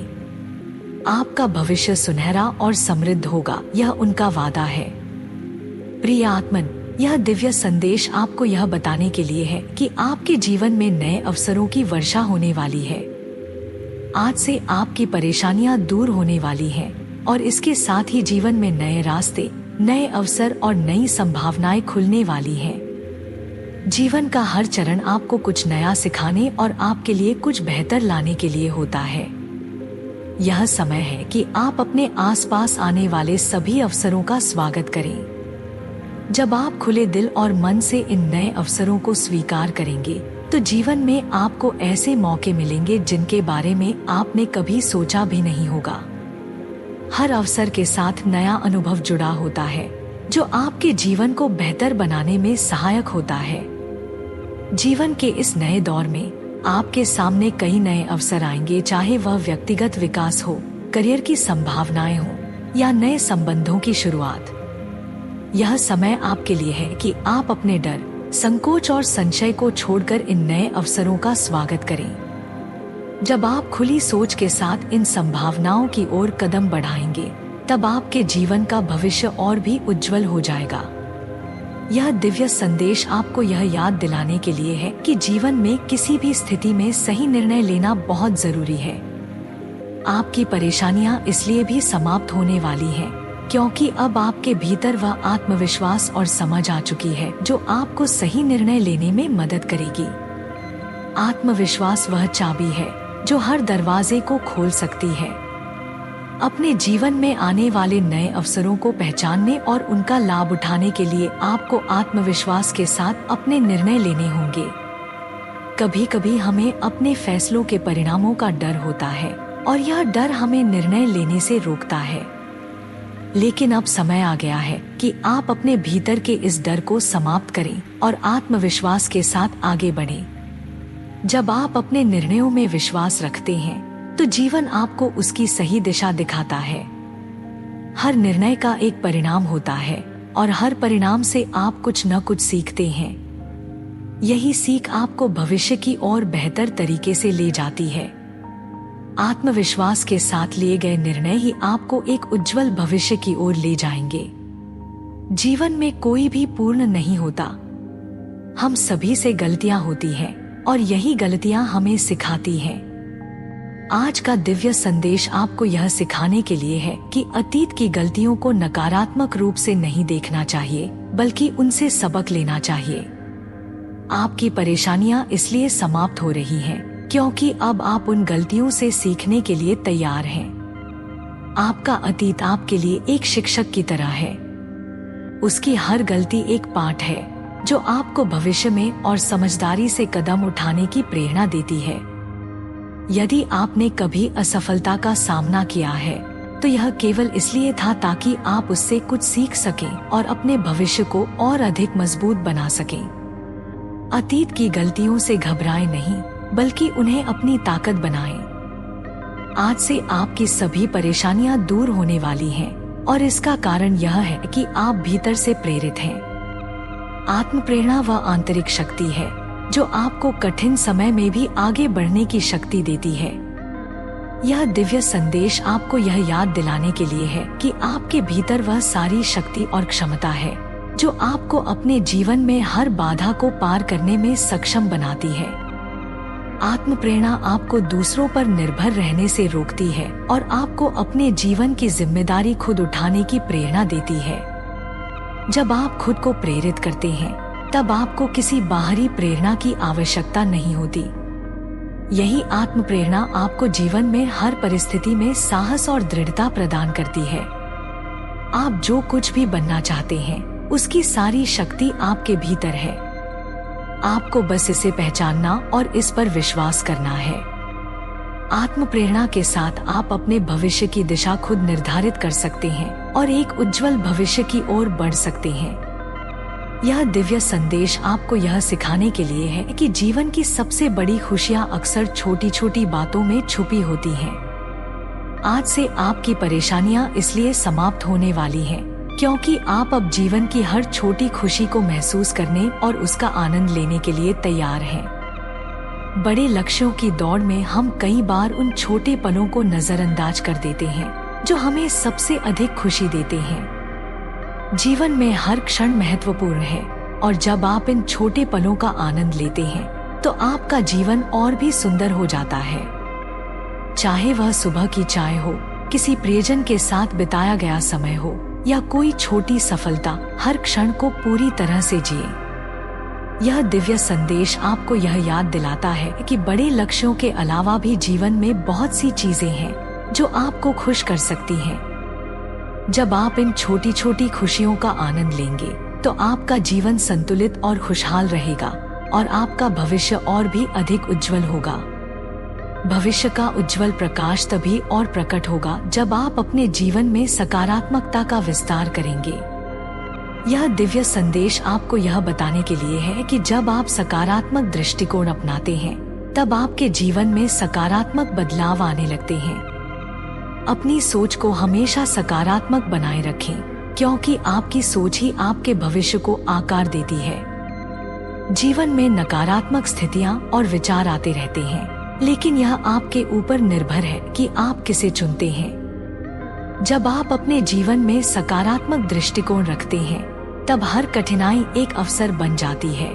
आपका भविष्य सुनहरा और समृद्ध होगा, यह उनका वादा है। प्रिय आत्मन, यह दिव्य संदेश आपको यह बताने के लिए है कि आपके जीवन में नए अवसरों की वर्षा होने वाली है। आज से आपकी परेशानियां दूर होने वाली हैं और इसके साथ ही जीवन में नए रास्ते, नए अवसर और नई संभावनाएं खुलने वाली हैं। जीवन का हर चरण आपको कुछ नया सिखाने और आपके लिए कुछ बेहतर लाने के लिए होता है। यह समय है कि आप अपने आसपास आने वाले सभी अवसरों का स्वागत करें। जब आप खुले दिल और मन से इन नए अवसरों को स्वीकार करेंगे तो जीवन में आपको ऐसे मौके मिलेंगे जिनके बारे में आपने कभी सोचा भी नहीं होगा। हर अवसर के साथ नया अनुभव जुड़ा होता है जो आपके जीवन को बेहतर बनाने में सहायक होता है। जीवन के इस नए दौर में आपके सामने कई नए अवसर आएंगे, चाहे वह व्यक्तिगत विकास हो, करियर की संभावनाएं हो या नए संबंधों की शुरुआत। यह समय आपके लिए है कि आप अपने डर, संकोच और संशय को छोड़कर इन नए अवसरों का स्वागत करें। जब आप खुली सोच के साथ इन संभावनाओं की ओर कदम बढ़ाएंगे तब आपके जीवन का भविष्य और भी उज्जवल हो जाएगा। यह दिव्य संदेश आपको यह याद दिलाने के लिए है कि जीवन में किसी भी स्थिति में सही निर्णय लेना बहुत जरूरी है। आपकी परेशानियां इसलिए भी समाप्त होने वाली हैं क्योंकि अब आपके भीतर वह आत्मविश्वास और समझ आ चुकी है जो आपको सही निर्णय लेने में मदद करेगी। आत्मविश्वास वह चाबी है जो हर दरवाजे को खोल सकती है। अपने जीवन में आने वाले नए अवसरों को पहचानने और उनका लाभ उठाने के लिए आपको आत्मविश्वास के साथ अपने निर्णय लेने होंगे। कभी कभी हमें अपने फैसलों के परिणामों का डर होता है और यह डर हमें निर्णय लेने से रोकता है। लेकिन अब समय आ गया है कि आप अपने भीतर के इस डर को समाप्त करें और आत्मविश्वास के साथ आगे बढ़ें। जब आप अपने निर्णयों में विश्वास रखते हैं तो जीवन आपको उसकी सही दिशा दिखाता है। हर निर्णय का एक परिणाम होता है और हर परिणाम से आप कुछ न कुछ सीखते हैं। यही सीख आपको भविष्य की ओर बेहतर तरीके से ले जाती है। आत्मविश्वास के साथ लिए गए निर्णय ही आपको एक उज्जवल भविष्य की ओर ले जाएंगे। जीवन में कोई भी पूर्ण नहीं होता। हम सभी से गलतियां होती हैं और यही गलतियां हमें सिखाती हैं। आज का दिव्य संदेश आपको यह सिखाने के लिए है कि अतीत की गलतियों को नकारात्मक रूप से नहीं देखना चाहिए, बल्कि उनसे सबक लेना चाहिए। आपकी परेशानियां इसलिए समाप्त हो रही हैं क्योंकि अब आप उन गलतियों से सीखने के लिए तैयार हैं। आपका अतीत आपके लिए एक शिक्षक की तरह है। उसकी हर गलती एक पाठ है जो आपको भविष्य में और समझदारी से कदम उठाने की प्रेरणा देती है। यदि आपने कभी असफलता का सामना किया है तो यह केवल इसलिए था ताकि आप उससे कुछ सीख सकें और अपने भविष्य को और अधिक मजबूत बना सकें। अतीत की गलतियों से घबराएं नहीं, बल्कि उन्हें अपनी ताकत बनाएं। आज से आपकी सभी परेशानियां दूर होने वाली हैं और इसका कारण यह है कि आप भीतर से प्रेरित हैं। आत्म प्रेरणा वह आंतरिक शक्ति है जो आपको कठिन समय में भी आगे बढ़ने की शक्ति देती है। यह दिव्य संदेश आपको यह याद दिलाने के लिए है कि आपके भीतर वह सारी शक्ति और क्षमता है जो आपको अपने जीवन में हर बाधा को पार करने में सक्षम बनाती है। आत्म प्रेरणा आपको दूसरों पर निर्भर रहने से रोकती है और आपको अपने जीवन की जिम्मेदारी खुद उठाने की प्रेरणा देती है। जब आप खुद को प्रेरित करते हैं तब आपको किसी बाहरी प्रेरणा की आवश्यकता नहीं होती। यही आत्म प्रेरणा आपको जीवन में हर परिस्थिति में साहस और दृढ़ता प्रदान करती है। आप जो कुछ भी बनना चाहते हैं उसकी सारी शक्ति आपके भीतर है। आपको बस इसे पहचानना और इस पर विश्वास करना है। आत्म प्रेरणा के साथ आप अपने भविष्य की दिशा खुद निर्धारित कर सकते हैं और एक उज्जवल भविष्य की ओर बढ़ सकते हैं। यह दिव्य संदेश आपको यह सिखाने के लिए है कि जीवन की सबसे बड़ी खुशियां अक्सर छोटी छोटी बातों में छुपी होती हैं। आज से आपकी परेशानियां इसलिए समाप्त होने वाली हैं क्योंकि आप अब जीवन की हर छोटी खुशी को महसूस करने और उसका आनंद लेने के लिए तैयार हैं। बड़े लक्ष्यों की दौड़ में हम कई बार उन छोटे पलों को नजरअंदाज कर देते हैं जो हमें सबसे अधिक खुशी देते हैं। जीवन में हर क्षण महत्वपूर्ण है और जब आप इन छोटे पलों का आनंद लेते हैं तो आपका जीवन और भी सुंदर हो जाता है। चाहे वह सुबह की चाय हो, किसी प्रियजन के साथ बिताया गया समय हो या कोई छोटी सफलता, हर क्षण को पूरी तरह से जिए। यह दिव्य संदेश आपको यह याद दिलाता है कि बड़े लक्ष्यों के अलावा भी जीवन में बहुत सी चीजें हैं जो आपको खुश कर सकती हैं। जब आप इन छोटी छोटी खुशियों का आनंद लेंगे तो आपका जीवन संतुलित और खुशहाल रहेगा और आपका भविष्य और भी अधिक उज्जवल होगा। भविष्य का उज्जवल प्रकाश तभी और प्रकट होगा जब आप अपने जीवन में सकारात्मकता का विस्तार करेंगे। यह दिव्य संदेश आपको यह बताने के लिए है कि जब आप सकारात्मक दृष्टिकोण अपनाते हैं तब आपके जीवन में सकारात्मक बदलाव आने लगते हैं। अपनी सोच को हमेशा सकारात्मक बनाए रखें क्योंकि आपकी सोच ही आपके भविष्य को आकार देती है। जीवन में नकारात्मक स्थितियां और विचार आते रहते हैं, लेकिन यह आपके ऊपर निर्भर है कि आप किसे चुनते हैं। जब आप अपने जीवन में सकारात्मक दृष्टिकोण रखते हैं तब हर कठिनाई एक अवसर बन जाती है।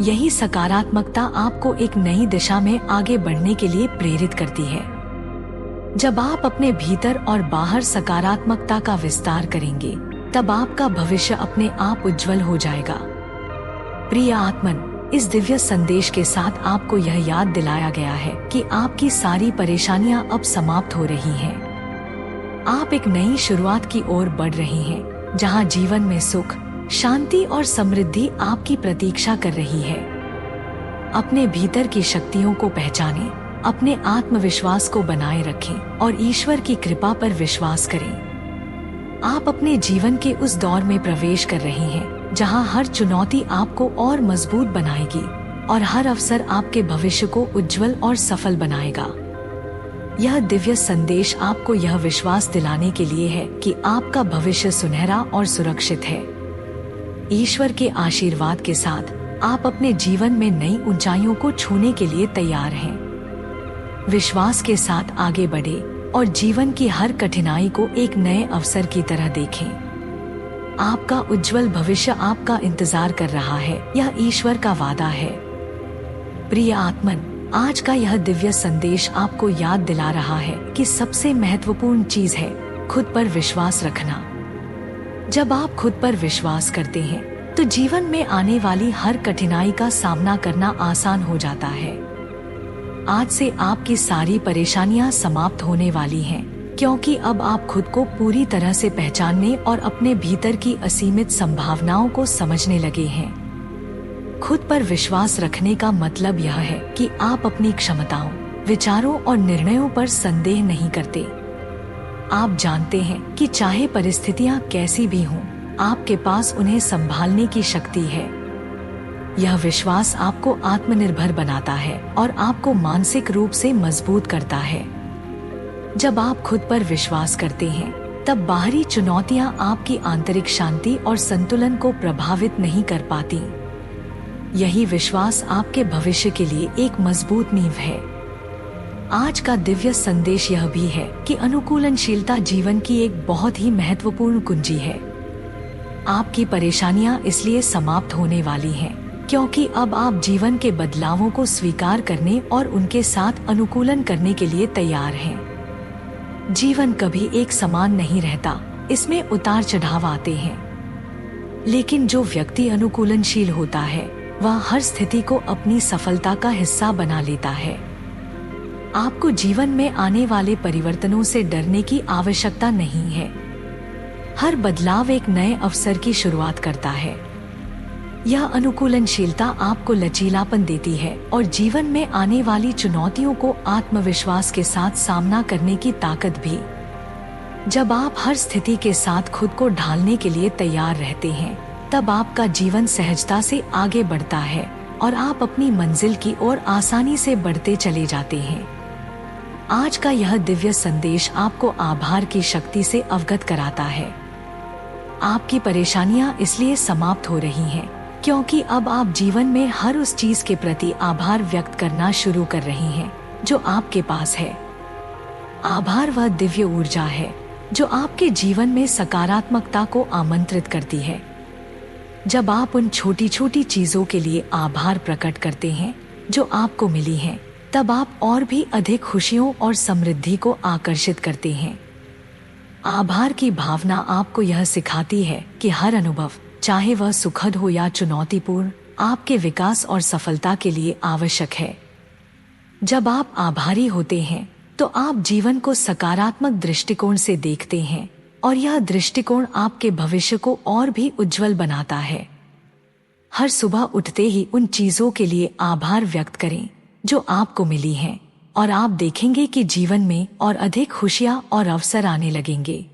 यही सकारात्मकता आपको एक नई दिशा में आगे बढ़ने के लिए प्रेरित करती है। जब आप अपने भीतर और बाहर सकारात्मकता का विस्तार करेंगे तब आपका भविष्य अपने आप उज्जवल हो जाएगा। प्रिय आत्मन, इस दिव्य संदेश के साथ आपको यह याद दिलाया गया है कि आपकी सारी परेशानियां अब समाप्त हो रही हैं। आप एक नई शुरुआत की ओर बढ़ रहे हैं, जहां जीवन में सुख, शांति और समृद्धि आपकी प्रतीक्षा कर रही है। अपने भीतर की शक्तियों को पहचानें, अपने आत्मविश्वास को बनाए रखें और ईश्वर की कृपा पर विश्वास करें। आप अपने जीवन के उस दौर में प्रवेश कर रहे हैं जहां हर चुनौती आपको और मजबूत बनाएगी और हर अवसर आपके भविष्य को उज्जवल और सफल बनाएगा। यह दिव्य संदेश आपको यह विश्वास दिलाने के लिए है कि आपका भविष्य सुनहरा और सुरक्षित है। ईश्वर के आशीर्वाद के साथ आप अपने जीवन में नई ऊंचाइयों को छूने के लिए तैयार हैं। विश्वास के साथ आगे बढ़े और जीवन की हर कठिनाई को एक नए अवसर की तरह देखें। आपका उज्जवल भविष्य आपका इंतजार कर रहा है, यह ईश्वर का वादा है। प्रिय आत्मन, आज का यह दिव्य संदेश आपको याद दिला रहा है कि सबसे महत्वपूर्ण चीज है खुद पर विश्वास रखना। जब आप खुद पर विश्वास करते हैं तो जीवन में आने वाली हर कठिनाई का सामना करना आसान हो जाता है। आज से आपकी सारी परेशानियां समाप्त होने वाली हैं, क्योंकि अब आप खुद को पूरी तरह से पहचानने और अपने भीतर की असीमित संभावनाओं को समझने लगे हैं। खुद पर विश्वास रखने का मतलब यह है कि आप अपनी क्षमताओं, विचारों और निर्णयों पर संदेह नहीं करते। आप जानते हैं कि चाहे परिस्थितियां कैसी भी हों, आपके पास उन्हें संभालने की शक्ति है। यह विश्वास आपको आत्मनिर्भर बनाता है और आपको मानसिक रूप से मजबूत करता है। जब आप खुद पर विश्वास करते हैं, तब बाहरी चुनौतियां आपकी आंतरिक शांति और संतुलन को प्रभावित नहीं कर पाती। यही विश्वास आपके भविष्य के लिए एक मजबूत नींव है। आज का दिव्य संदेश यह भी है कि अनुकूलनशीलता जीवन की एक बहुत ही महत्वपूर्ण कुंजी है। आपकी परेशानियां इसलिए समाप्त होने वाली हैं क्योंकि अब आप जीवन के बदलावों को स्वीकार करने और उनके साथ अनुकूलन करने के लिए तैयार हैं। जीवन कभी एक समान नहीं रहता, इसमें उतार चढ़ाव आते हैं। लेकिन जो व्यक्ति अनुकूलनशील होता है, वह हर स्थिति को अपनी सफलता का हिस्सा बना लेता है। आपको जीवन में आने वाले परिवर्तनों से डरने की आवश्यकता नहीं है। हर बदलाव एक नए अवसर की शुरुआत करता है। यह अनुकूलनशीलता आपको लचीलापन देती है और जीवन में आने वाली चुनौतियों को आत्मविश्वास के साथ सामना करने की ताकत भी। जब आप हर स्थिति के साथ खुद को ढालने के लिए तैयार रहते हैं, तब आपका जीवन सहजता से आगे बढ़ता है और आप अपनी मंजिल की ओर आसानी से बढ़ते चले जाते हैं। आज का यह दिव्य संदेश आपको आभार की शक्ति से अवगत कराता है। आपकी परेशानियां इसलिए समाप्त हो रही हैं क्योंकि अब आप जीवन में हर उस चीज के प्रति आभार व्यक्त करना शुरू कर रही हैं जो आपके पास है। आभार वह दिव्य ऊर्जा है जो आपके जीवन में सकारात्मकता को आमंत्रित करती है। जब आप उन छोटी छोटी चीजों के लिए आभार प्रकट करते हैं जो आपको मिली हैं, तब आप और भी अधिक खुशियों और समृद्धि को आकर्षित करते हैं। आभार की भावना आपको यह सिखाती है कि हर अनुभव, चाहे वह सुखद हो या चुनौतीपूर्ण, आपके विकास और सफलता के लिए आवश्यक है। जब आप आभारी होते हैं, तो आप जीवन को सकारात्मक दृष्टिकोण से देखते हैं और यह दृष्टिकोण आपके भविष्य को और भी उज्जवल बनाता है। हर सुबह उठते ही उन चीजों के लिए आभार व्यक्त करें जो आपको मिली हैं और आप देखेंगे कि जीवन में और अधिक खुशियां और अवसर आने लगेंगे।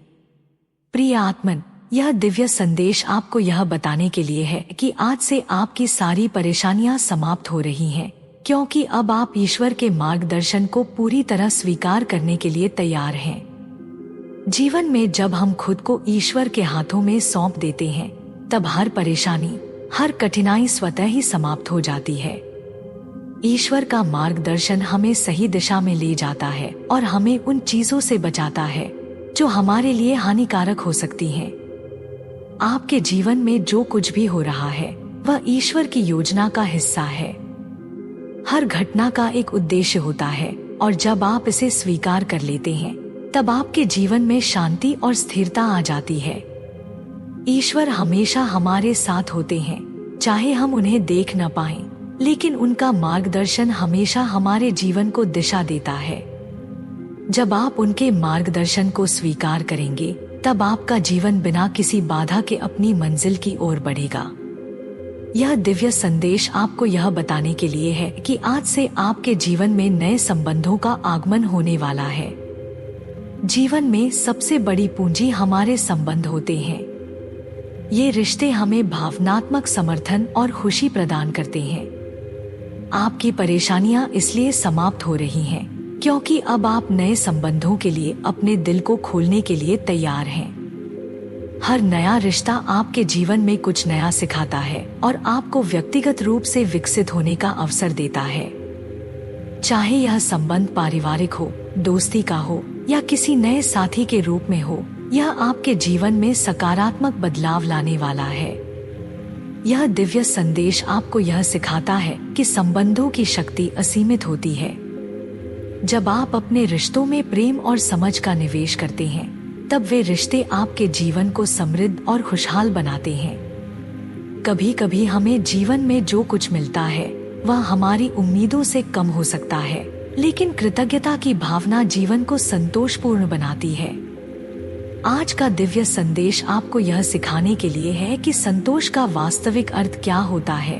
प्रिय आत्मन, यह दिव्य संदेश आपको यह बताने के लिए है कि आज से आपकी सारी परेशानियां समाप्त हो रही हैं, क्योंकि अब आप ईश्वर के मार्गदर्शन को पूरी तरह स्वीकार करने के लिए तैयार हैं। जीवन में जब हम खुद को ईश्वर के हाथों में सौंप देते हैं, तब हर परेशानी, हर कठिनाई स्वतः ही समाप्त हो जाती है। ईश्वर का मार्गदर्शन हमें सही दिशा में ले जाता है और हमें उन चीजों से बचाता है जो हमारे लिए हानिकारक हो सकती हैं। आपके जीवन में जो कुछ भी हो रहा है, वह ईश्वर की योजना का हिस्सा है। हर घटना का एक उद्देश्य होता है और जब आप इसे स्वीकार कर लेते हैं, तब आपके जीवन में शांति और स्थिरता आ जाती है। ईश्वर हमेशा हमारे साथ होते हैं, चाहे हम उन्हें देख न पाएं, लेकिन उनका मार्गदर्शन हमेशा हमारे जीवन को दिशा देता है। जब आप उनके मार्गदर्शन को स्वीकार करेंगे, तब आपका जीवन बिना किसी बाधा के अपनी मंजिल की ओर बढ़ेगा। यह दिव्य संदेश आपको यह बताने के लिए है कि आज से आपके जीवन में नए संबंधों का आगमन होने वाला है। जीवन में सबसे बड़ी पूंजी हमारे संबंध होते हैं। ये रिश्ते हमें भावनात्मक समर्थन और खुशी प्रदान करते हैं। आपकी परेशानियां इसलिए समाप्त हो रही हैं क्योंकि अब आप नए संबंधों के लिए अपने दिल को खोलने के लिए तैयार हैं। हर नया रिश्ता आपके जीवन में कुछ नया सिखाता है और आपको व्यक्तिगत रूप से विकसित होने का अवसर देता है। चाहे यह संबंध पारिवारिक हो, दोस्ती का हो या किसी नए साथी के रूप में हो, यह आपके जीवन में सकारात्मक बदलाव लाने वाला है। यह दिव्य संदेश आपको यह सिखाता है कि संबंधों की शक्ति असीमित होती है। जब आप अपने रिश्तों में प्रेम और समझ का निवेश करते हैं, तब वे रिश्ते आपके जीवन को समृद्ध और खुशहाल बनाते हैं। कभी कभी हमें जीवन में जो कुछ मिलता है वह हमारी उम्मीदों से कम हो सकता है, लेकिन कृतज्ञता की भावना जीवन को संतोषपूर्ण बनाती है। आज का दिव्य संदेश आपको यह सिखाने के लिए है कि संतोष का वास्तविक अर्थ क्या होता है।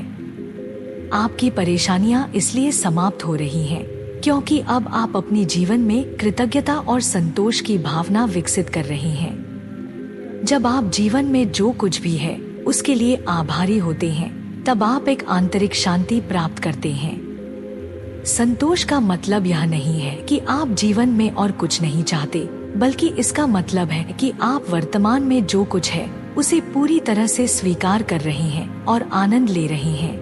आपकी परेशानियां इसलिए समाप्त हो रही हैं क्योंकि अब आप अपने जीवन में कृतज्ञता और संतोष की भावना विकसित कर रहे हैं। जब आप जीवन में जो कुछ भी है उसके लिए आभारी होते हैं, तब आप एक आंतरिक शांति प्राप्त करते हैं। संतोष का मतलब यह नहीं है कि आप जीवन में और कुछ नहीं चाहते, बल्कि इसका मतलब है कि आप वर्तमान में जो कुछ है उसे पूरी तरह से स्वीकार कर रहे हैं और आनंद ले रहे हैं।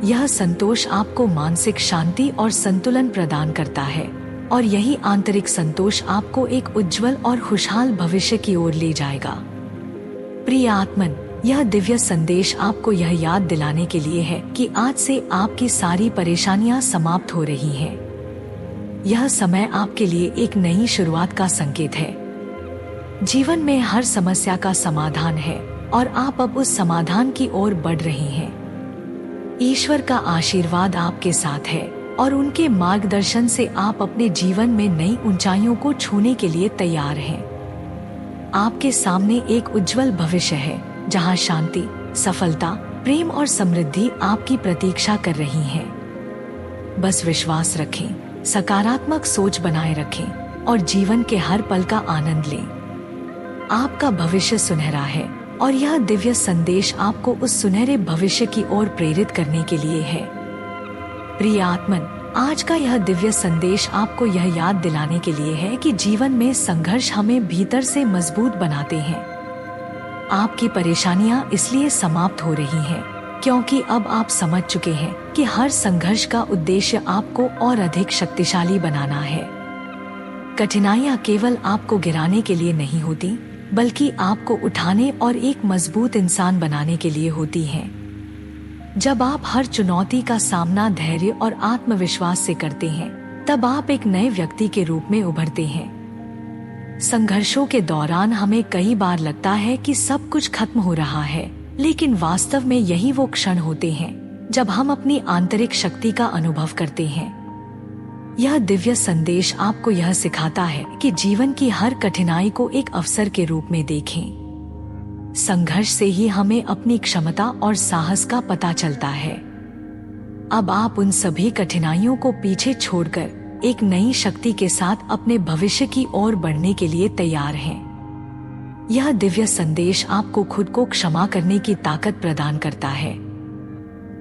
यह संतोष आपको मानसिक शांति और संतुलन प्रदान करता है और यही आंतरिक संतोष आपको एक उज्जवल और खुशहाल भविष्य की ओर ले जाएगा। प्रिय आत्मन, यह दिव्य संदेश आपको यह याद दिलाने के लिए है कि आज से आपकी सारी परेशानियां समाप्त हो रही हैं। यह समय आपके लिए एक नई शुरुआत का संकेत है। जीवन में हर समस्या का समाधान है और आप अब उस समाधान की ओर बढ़ रहे हैं। ईश्वर का आशीर्वाद आपके साथ है और उनके मार्गदर्शन से आप अपने जीवन में नई ऊंचाइयों को छूने के लिए तैयार हैं। आपके सामने एक उज्जवल भविष्य है जहां शांति, सफलता, प्रेम और समृद्धि आपकी प्रतीक्षा कर रही हैं। बस विश्वास रखें, सकारात्मक सोच बनाए रखें और जीवन के हर पल का आनंद लें। आपका भविष्य सुनहरा है और यह दिव्य संदेश आपको उस सुनहरे भविष्य की ओर प्रेरित करने के लिए है। प्रिय आत्मन, आज का यह दिव्य संदेश आपको यह याद दिलाने के लिए है कि जीवन में संघर्ष हमें भीतर से मजबूत बनाते हैं। आपकी परेशानियां इसलिए समाप्त हो रही हैं क्योंकि अब आप समझ चुके हैं कि हर संघर्ष का उद्देश्य आपको और अधिक शक्तिशाली बनाना है। कठिनाइयां केवल आपको गिराने के लिए नहीं होती, बल्कि आपको उठाने और एक मजबूत इंसान बनाने के लिए होती हैं। जब आप हर चुनौती का सामना धैर्य और आत्मविश्वास से करते हैं, तब आप एक नए व्यक्ति के रूप में उभरते हैं। संघर्षों के दौरान हमें कई बार लगता है कि सब कुछ खत्म हो रहा है, लेकिन वास्तव में यही वो क्षण होते हैं जब हम अपनी आंतरिक शक्ति का अनुभव करते हैं। यह दिव्य संदेश आपको यह सिखाता है कि जीवन की हर कठिनाई को एक अवसर के रूप में देखें। संघर्ष से ही हमें अपनी क्षमता और साहस का पता चलता है। अब आप उन सभी कठिनाइयों को पीछे छोड़कर एक नई शक्ति के साथ अपने भविष्य की ओर बढ़ने के लिए तैयार हैं। यह दिव्य संदेश आपको खुद को क्षमा करने की ताकत प्रदान करता है।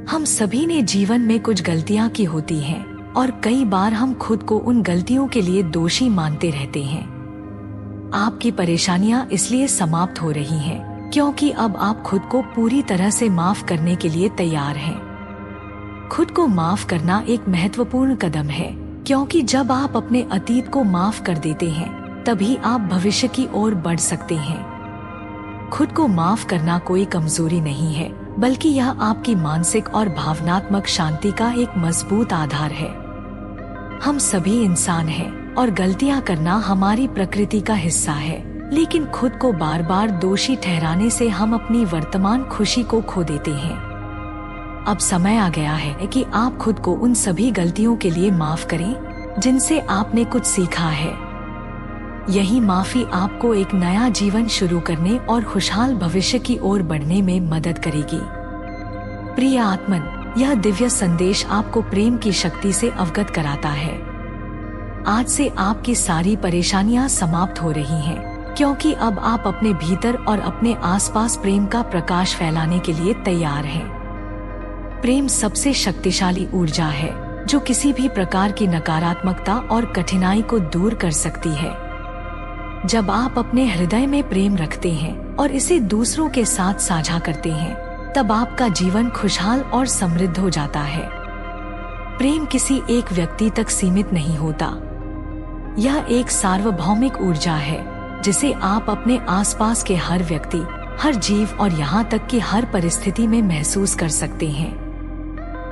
हम सभी ने जीवन में कुछ गलतियां की होती हैं और कई बार हम खुद को उन गलतियों के लिए दोषी मानते रहते हैं। आपकी परेशानियां इसलिए समाप्त हो रही हैं क्योंकि अब आप खुद को पूरी तरह से माफ करने के लिए तैयार हैं। खुद को माफ करना एक महत्वपूर्ण कदम है, क्योंकि जब आप अपने अतीत को माफ कर देते हैं, तभी आप भविष्य की ओर बढ़ सकते हैं। खुद को माफ करना कोई कमजोरी नहीं है, बल्कि यह आपकी मानसिक और भावनात्मक शांति का एक मजबूत आधार है। हम सभी इंसान हैं और गलतियां करना हमारी प्रकृति का हिस्सा है, लेकिन खुद को बार बार दोषी ठहराने से हम अपनी वर्तमान खुशी को खो देते हैं। अब समय आ गया है कि आप खुद को उन सभी गलतियों के लिए माफ करें। जिनसे आपने कुछ सीखा है। यही माफी आपको एक नया जीवन शुरू करने और खुशहाल भविष्य की ओर बढ़ने में मदद करेगी। प्रिय आत्मन, यह दिव्य संदेश आपको प्रेम की शक्ति से अवगत कराता है। आज से आपकी सारी परेशानियां समाप्त हो रही हैं, क्योंकि अब आप अपने भीतर और अपने आसपास प्रेम का प्रकाश फैलाने के लिए तैयार हैं। प्रेम सबसे शक्तिशाली ऊर्जा है जो किसी भी प्रकार की नकारात्मकता और कठिनाई को दूर कर सकती है। जब आप अपने हृदय में प्रेम रखते हैं और इसे दूसरों के साथ साझा करते हैं, तब आपका जीवन खुशहाल और समृद्ध हो जाता है। प्रेम किसी एक व्यक्ति तक सीमित नहीं होता। यह एक सार्वभौमिक ऊर्जा है जिसे आप अपने आसपास के हर व्यक्ति, हर जीव और यहाँ तक कि हर परिस्थिति में महसूस कर सकते हैं।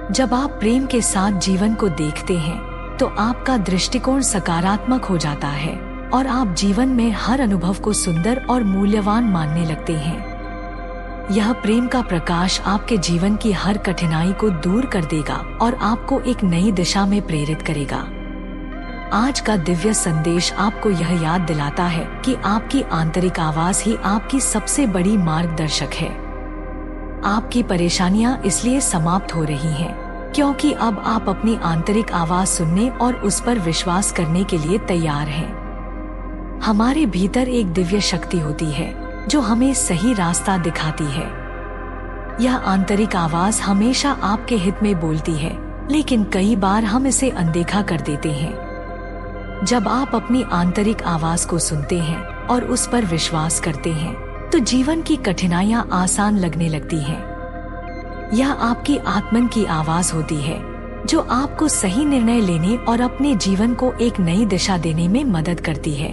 जब आप प्रेम के साथ जीवन को देखते हैं, तो आपका दृष्टिकोण सकारात्मक हो जाता है और आप जीवन में हर अनुभव को सुंदर और मूल्यवान मानने लगते हैं। यह प्रेम का प्रकाश आपके जीवन की हर कठिनाई को दूर कर देगा और आपको एक नई दिशा में प्रेरित करेगा। आज का दिव्य संदेश आपको यह याद दिलाता है कि आपकी आंतरिक आवाज ही आपकी सबसे बड़ी मार्गदर्शक है। आपकी परेशानियां इसलिए समाप्त हो रही हैं, क्योंकि अब आप अपनी आंतरिक आवाज सुनने और उस पर विश्वास करने के लिए तैयार हैं। हमारे भीतर एक दिव्य शक्ति होती है जो हमें सही रास्ता दिखाती है। यह आंतरिक आवाज हमेशा आपके हित में बोलती है, लेकिन कई बार हम इसे अनदेखा कर देते हैं। जब आप अपनी आंतरिक आवाज को सुनते हैं और उस पर विश्वास करते हैं, तो जीवन की कठिनाइयां आसान लगने लगती हैं। यह आपकी आत्मन की आवाज होती है जो आपको सही निर्णय लेने और अपने जीवन को एक नई दिशा देने में मदद करती है।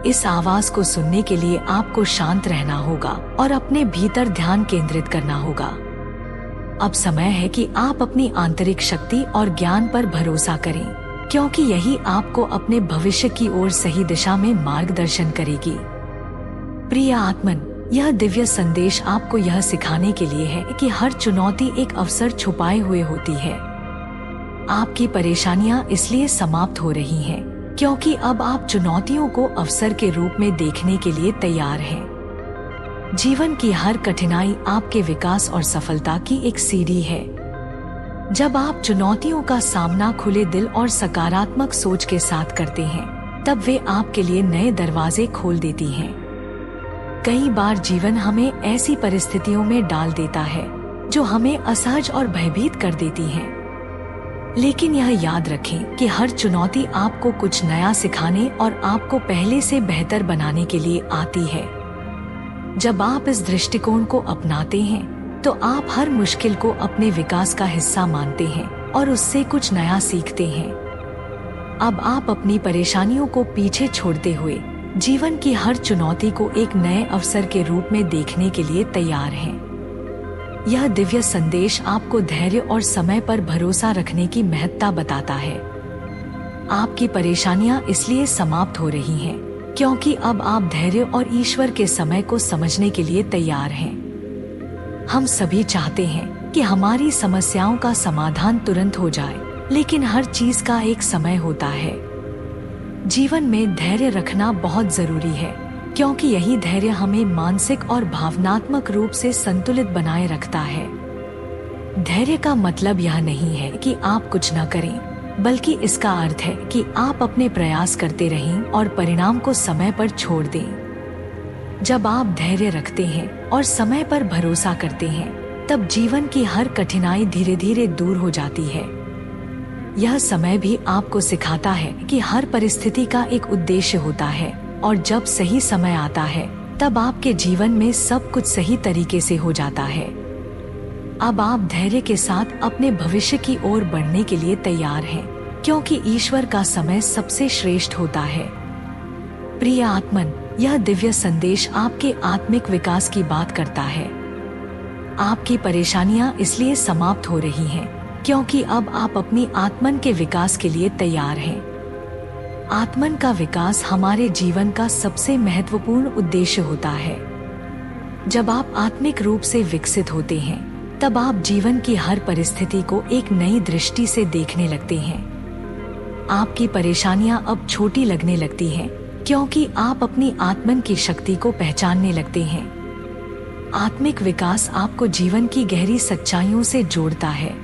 इस आवाज को सुनने के लिए आपको शांत रहना होगा और अपने भीतर ध्यान केंद्रित करना होगा। अब समय है कि आप अपनी आंतरिक शक्ति और ज्ञान पर भरोसा करें, क्योंकि यही आपको अपने भविष्य की ओर सही दिशा में मार्गदर्शन करेगी। प्रिय आत्मन, यह दिव्य संदेश आपको यह सिखाने के लिए है कि हर चुनौती एक अवसर छुपाए हुए होती है। आपकी परेशानियां इसलिए समाप्त हो रही हैं, क्योंकि अब आप चुनौतियों को अवसर के रूप में देखने के लिए तैयार हैं। जीवन की हर कठिनाई आपके विकास और सफलता की एक सीढ़ी है। जब आप चुनौतियों का सामना खुले दिल और सकारात्मक सोच के साथ करते हैं, तब वे आपके लिए नए दरवाजे खोल देती हैं। कई बार जीवन हमें ऐसी परिस्थितियों में डाल देता है जो हमें असहज और भयभीत कर देती हैं। लेकिन यह याद रखें कि हर चुनौती आपको कुछ नया सिखाने और आपको पहले से बेहतर बनाने के लिए आती है। जब आप इस दृष्टिकोण को अपनाते हैं, तो आप हर मुश्किल को अपने विकास का हिस्सा मानते हैं और उससे कुछ नया सीखते हैं। अब आप अपनी परेशानियों को पीछे छोड़ते हुए जीवन की हर चुनौती को एक नए अवसर के रूप में देखने के लिए तैयार हैं। यह दिव्य संदेश आपको धैर्य और समय पर भरोसा रखने की महत्ता बताता है। आपकी परेशानियां इसलिए समाप्त हो रही हैं, क्योंकि अब आप धैर्य और ईश्वर के समय को समझने के लिए तैयार हैं। हम सभी चाहते हैं कि हमारी समस्याओं का समाधान तुरंत हो जाए, लेकिन हर चीज का एक समय होता है। जीवन में धैर्य रखना बहुत जरूरी है, क्योंकि यही धैर्य हमें मानसिक और भावनात्मक रूप से संतुलित बनाए रखता है। धैर्य का मतलब यह नहीं है कि आप कुछ न करें, बल्कि इसका अर्थ है कि आप अपने प्रयास करते रहें और परिणाम को समय पर छोड़ दें। जब आप धैर्य रखते हैं और समय पर भरोसा करते हैं, तब जीवन की हर कठिनाई धीरे धीरे दूर हो जाती है। यह समय भी आपको सिखाता है कि हर परिस्थिति का एक उद्देश्य होता है, और जब सही समय आता है, तब आपके जीवन में सब कुछ सही तरीके से हो जाता है। अब आप धैर्य के साथ अपने भविष्य की ओर बढ़ने के लिए तैयार हैं, क्योंकि ईश्वर का समय सबसे श्रेष्ठ होता है। प्रिय आत्मन, यह दिव्य संदेश आपके आत्मिक विकास की बात करता है। आपकी परेशानियां इसलिए समाप्त हो रही हैं, क्योंकि अब आप अपनी आत्मन के विकास के लिए तैयार हैं। आत्मन का विकास हमारे जीवन का सबसे महत्वपूर्ण उद्देश्य होता है। जब आप आत्मिक रूप से विकसित होते हैं, तब आप जीवन की हर परिस्थिति को एक नई दृष्टि से देखने लगते हैं। आपकी परेशानियां अब छोटी लगने लगती हैं, क्योंकि आप अपनी आत्मन की शक्ति को पहचानने लगते हैं। आत्मिक विकास आपको जीवन की गहरी सच्चाइयों से जोड़ता है।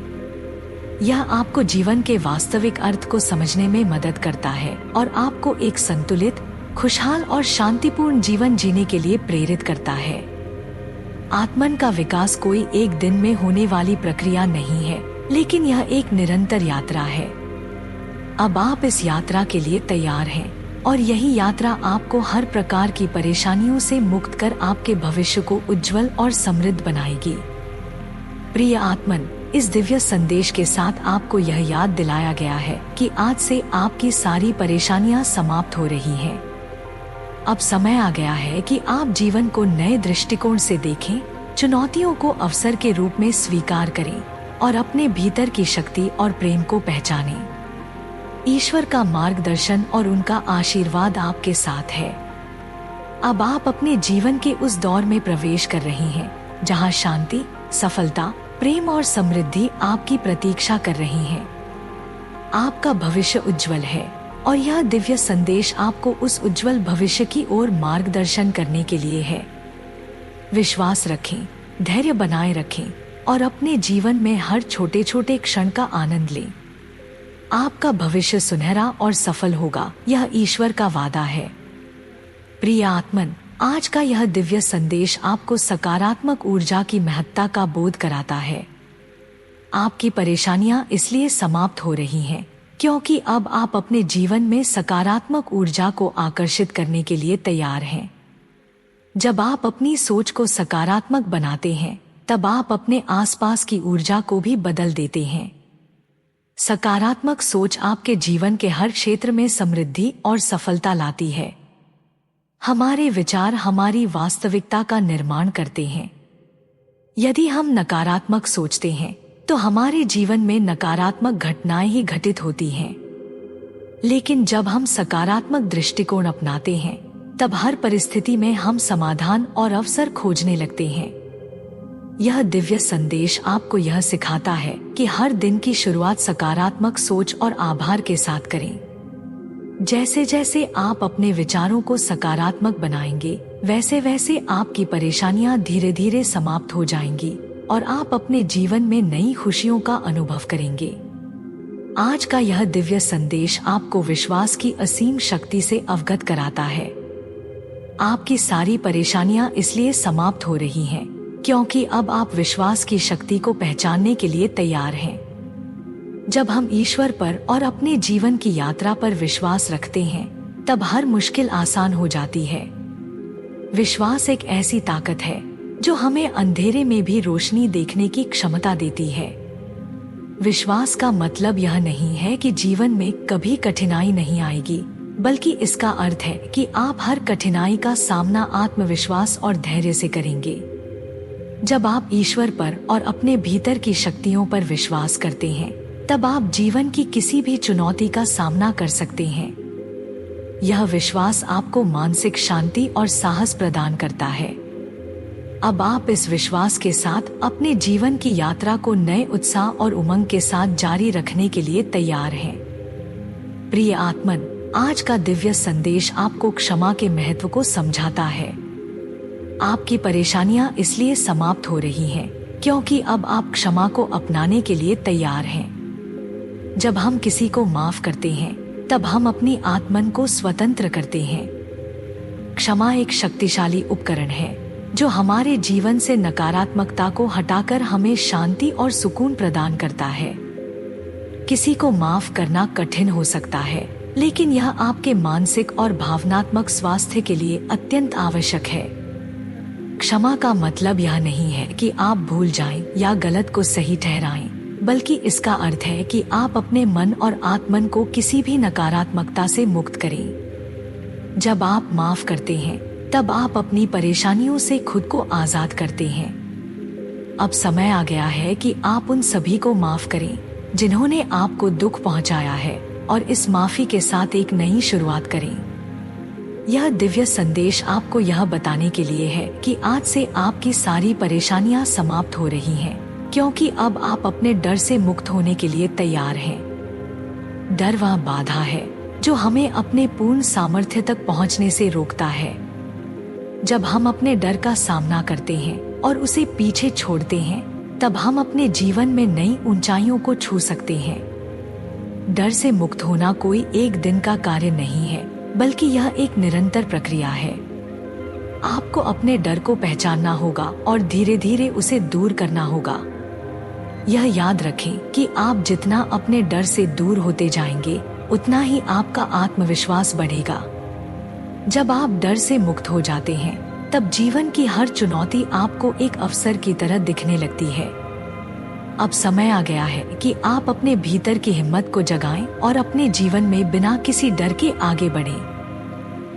यह आपको जीवन के वास्तविक अर्थ को समझने में मदद करता है और आपको एक संतुलित, खुशहाल और शांतिपूर्ण जीवन जीने के लिए प्रेरित करता है। आत्मन का विकास कोई एक दिन में होने वाली प्रक्रिया नहीं है, लेकिन यह एक निरंतर यात्रा है। अब आप इस यात्रा के लिए तैयार हैं और यही यात्रा आपको हर प्रकार की परेशानियों से मुक्त कर आपके भविष्य को उज्जवल और समृद्ध बनाएगी। प्रिय आत्मन, इस दिव्य संदेश के साथ आपको यह याद दिलाया गया है कि आज से आपकी सारी परेशानियां समाप्त हो रही हैं। अब समय आ गया है कि आप जीवन को नए दृष्टिकोण से देखें, चुनौतियों को अवसर के रूप में स्वीकार करें और अपने भीतर की शक्ति और प्रेम को पहचानें। ईश्वर का मार्गदर्शन और उनका आशीर्वाद आपके साथ है। अब आप अपने जीवन के उस दौर में प्रवेश कर रही हैं, जहां शांति, सफलता, प्रेम और समृद्धि आपकी प्रतीक्षा कर रही हैं। आपका भविष्य उज्जवल है और यह दिव्य संदेश आपको उस उज्जवल भविष्य की ओर मार्गदर्शन करने के लिए है। विश्वास रखें, धैर्य बनाए रखें और अपने जीवन में हर छोटे छोटे क्षण का आनंद लें। आपका भविष्य सुनहरा और सफल होगा, यह ईश्वर का वादा है। प्रिय आत्मन, आज का यह दिव्य संदेश आपको सकारात्मक ऊर्जा की महत्ता का बोध कराता है। आपकी परेशानियां इसलिए समाप्त हो रही हैं, क्योंकि अब आप अपने जीवन में सकारात्मक ऊर्जा को आकर्षित करने के लिए तैयार हैं। जब आप अपनी सोच को सकारात्मक बनाते हैं, तब आप अपने आसपास की ऊर्जा को भी बदल देते हैं। सकारात्मक सोच आपके जीवन के हर क्षेत्र में समृद्धि और सफलता लाती है। हमारे विचार हमारी वास्तविकता का निर्माण करते हैं। यदि हम नकारात्मक सोचते हैं, तो हमारे जीवन में नकारात्मक घटनाएं ही घटित होती हैं। लेकिन जब हम सकारात्मक दृष्टिकोण अपनाते हैं, तब हर परिस्थिति में हम समाधान और अवसर खोजने लगते हैं। यह दिव्य संदेश आपको यह सिखाता है कि हर दिन की शुरुआत सकारात्मक सोच और आभार के साथ करें। जैसे जैसे आप अपने विचारों को सकारात्मक बनाएंगे, वैसे वैसे आपकी परेशानियां धीरे धीरे समाप्त हो जाएंगी और आप अपने जीवन में नई खुशियों का अनुभव करेंगे। आज का यह दिव्य संदेश आपको विश्वास की असीम शक्ति से अवगत कराता है। आपकी सारी परेशानियां इसलिए समाप्त हो रही हैं, क्योंकि अब आप विश्वास की शक्ति को पहचानने के लिए तैयार हैं। जब हम ईश्वर पर और अपने जीवन की यात्रा पर विश्वास रखते हैं, तब हर मुश्किल आसान हो जाती है। विश्वास एक ऐसी ताकत है जो हमें अंधेरे में भी रोशनी देखने की क्षमता देती है। विश्वास का मतलब यह नहीं है कि जीवन में कभी कठिनाई नहीं आएगी, बल्कि इसका अर्थ है कि आप हर कठिनाई का सामना आत्मविश्वास और धैर्य से करेंगे। जब आप ईश्वर पर और अपने भीतर की शक्तियों पर विश्वास करते हैं, तब आप जीवन की किसी भी चुनौती का सामना कर सकते हैं। यह विश्वास आपको मानसिक शांति और साहस प्रदान करता है। अब आप इस विश्वास के साथ अपने जीवन की यात्रा को नए उत्साह और उमंग के साथ जारी रखने के लिए तैयार हैं। प्रिय आत्मन, आज का दिव्य संदेश आपको क्षमा के महत्व को समझाता है। आपकी परेशानियां इसलिए समाप्त हो रही हैं, क्योंकि अब आप क्षमा को अपनाने के लिए तैयार हैं। जब हम किसी को माफ करते हैं, तब हम अपनी आत्मन को स्वतंत्र करते हैं। क्षमा एक शक्तिशाली उपकरण है जो हमारे जीवन से नकारात्मकता को हटाकर हमें शांति और सुकून प्रदान करता है। किसी को माफ करना कठिन हो सकता है, लेकिन यह आपके मानसिक और भावनात्मक स्वास्थ्य के लिए अत्यंत आवश्यक है। क्षमा का मतलब यह नहीं है कि आप भूल जाएं या गलत को सही ठहराएं, बल्कि इसका अर्थ है कि आप अपने मन और आत्मन को किसी भी नकारात्मकता से मुक्त करें। जब आप माफ करते हैं, तब आप अपनी परेशानियों से खुद को आजाद करते हैं। अब समय आ गया है कि आप उन सभी को माफ करें जिन्होंने आपको दुख पहुंचाया है, और इस माफी के साथ एक नई शुरुआत करें। यह दिव्य संदेश आपको यह बताने के लिए है कि आज से आपकी सारी परेशानियां समाप्त हो रही हैं, क्योंकि अब आप अपने डर से मुक्त होने के लिए तैयार हैं। डर वह बाधा है जो हमें अपने पूर्ण सामर्थ्य तक पहुंचने से रोकता है। जब हम अपने डर का सामना करते हैं और उसे पीछे छोड़ते हैं, तब हम अपने जीवन में नई ऊंचाइयों को छू सकते हैं। डर से मुक्त होना कोई एक दिन का कार्य नहीं है, बल्कि यह एक निरंतर प्रक्रिया है। आपको अपने डर को पहचानना होगा और धीरे धीरे उसे दूर करना होगा। यह याद रखें कि आप जितना अपने डर से दूर होते जाएंगे, उतना ही आपका आत्मविश्वास बढ़ेगा। जब आप डर से मुक्त हो जाते हैं, तब जीवन की हर चुनौती आपको एक अवसर की तरह दिखने लगती है। अब समय आ गया है कि आप अपने भीतर की हिम्मत को जगाएं और अपने जीवन में बिना किसी डर के आगे बढ़ें।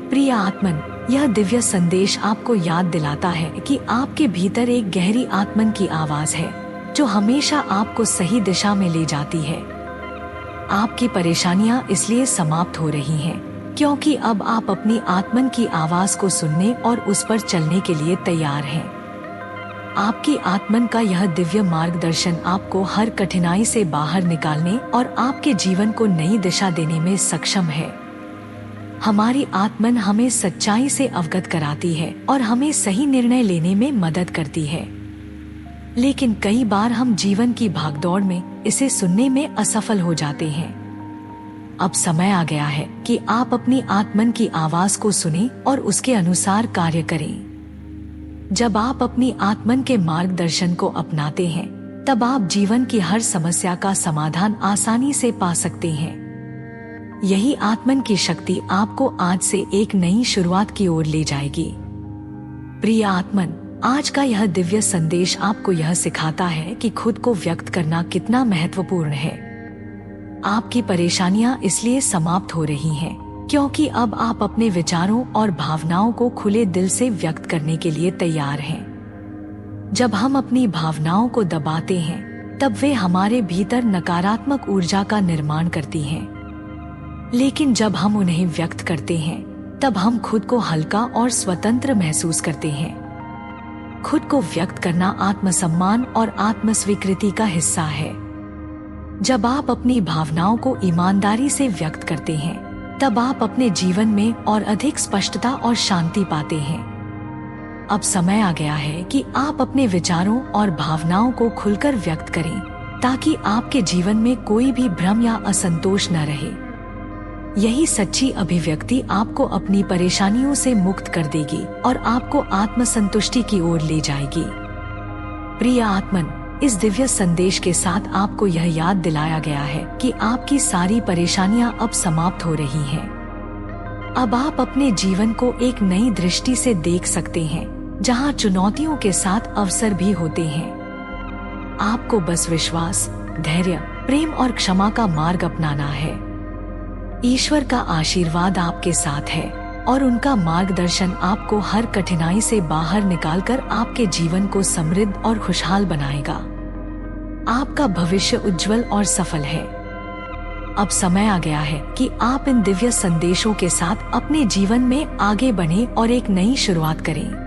प्रिय आत्मन, यह दिव्य संदेश आपको याद दिलाता है कि आपके भीतर एक गहरी आत्मन की आवाज है जो हमेशा आपको सही दिशा में ले जाती है। आपकी परेशानियां इसलिए समाप्त हो रही हैं क्योंकि अब आप अपनी आत्मन की आवाज को सुनने और उस पर चलने के लिए तैयार हैं। आपकी आत्मन का यह दिव्य मार्गदर्शन आपको हर कठिनाई से बाहर निकालने और आपके जीवन को नई दिशा देने में सक्षम है। हमारी आत्मन हमें सच्चाई से अवगत कराती है और हमें सही निर्णय लेने में मदद करती है। लेकिन कई बार हम जीवन की भागदौड़ में इसे सुनने में असफल हो जाते हैं। अब समय आ गया है कि आप अपनी आत्मन की आवाज को सुनें और उसके अनुसार कार्य करें। जब आप अपनी आत्मन के मार्गदर्शन को अपनाते हैं, तब आप जीवन की हर समस्या का समाधान आसानी से पा सकते हैं। यही आत्मन की शक्ति आपको आज से एक नई शुरुआत की ओर ले जाएगी। प्रिय आत्मन, आज का यह दिव्य संदेश आपको यह सिखाता है कि खुद को व्यक्त करना कितना महत्वपूर्ण है। आपकी परेशानियां इसलिए समाप्त हो रही हैं क्योंकि अब आप अपने विचारों और भावनाओं को खुले दिल से व्यक्त करने के लिए तैयार हैं। जब हम अपनी भावनाओं को दबाते हैं, तब वे हमारे भीतर नकारात्मक ऊर्जा का निर्माण करती हैं। लेकिन जब हम उन्हें व्यक्त करते हैं, तब हम खुद को हल्का और स्वतंत्र महसूस करते हैं। खुद को व्यक्त करना आत्मसम्मान और आत्मस्वीकृति का हिस्सा है। जब आप अपनी भावनाओं को ईमानदारी से व्यक्त करते हैं, तब आप अपने जीवन में और अधिक स्पष्टता और शांति पाते हैं। अब समय आ गया है कि आप अपने विचारों और भावनाओं को खुलकर व्यक्त करें, ताकि आपके जीवन में कोई भी भ्रम या असंतोष न रहे। यही सच्ची अभिव्यक्ति आपको अपनी परेशानियों से मुक्त कर देगी और आपको आत्मसंतुष्टि की ओर ले जाएगी। प्रिय आत्मन, इस दिव्य संदेश के साथ आपको यह याद दिलाया गया है कि आपकी सारी परेशानियां अब समाप्त हो रही हैं। अब आप अपने जीवन को एक नई दृष्टि से देख सकते हैं, जहां चुनौतियों के साथ अवसर भी होते हैं। आपको बस विश्वास, धैर्य, प्रेम और क्षमा का मार्ग अपनाना है। ईश्वर का आशीर्वाद आपके साथ है और उनका मार्गदर्शन आपको हर कठिनाई से बाहर निकालकर आपके जीवन को समृद्ध और खुशहाल बनाएगा। आपका भविष्य उज्जवल और सफल है। अब समय आ गया है कि आप इन दिव्य संदेशों के साथ अपने जीवन में आगे बढ़ें और एक नई शुरुआत करें।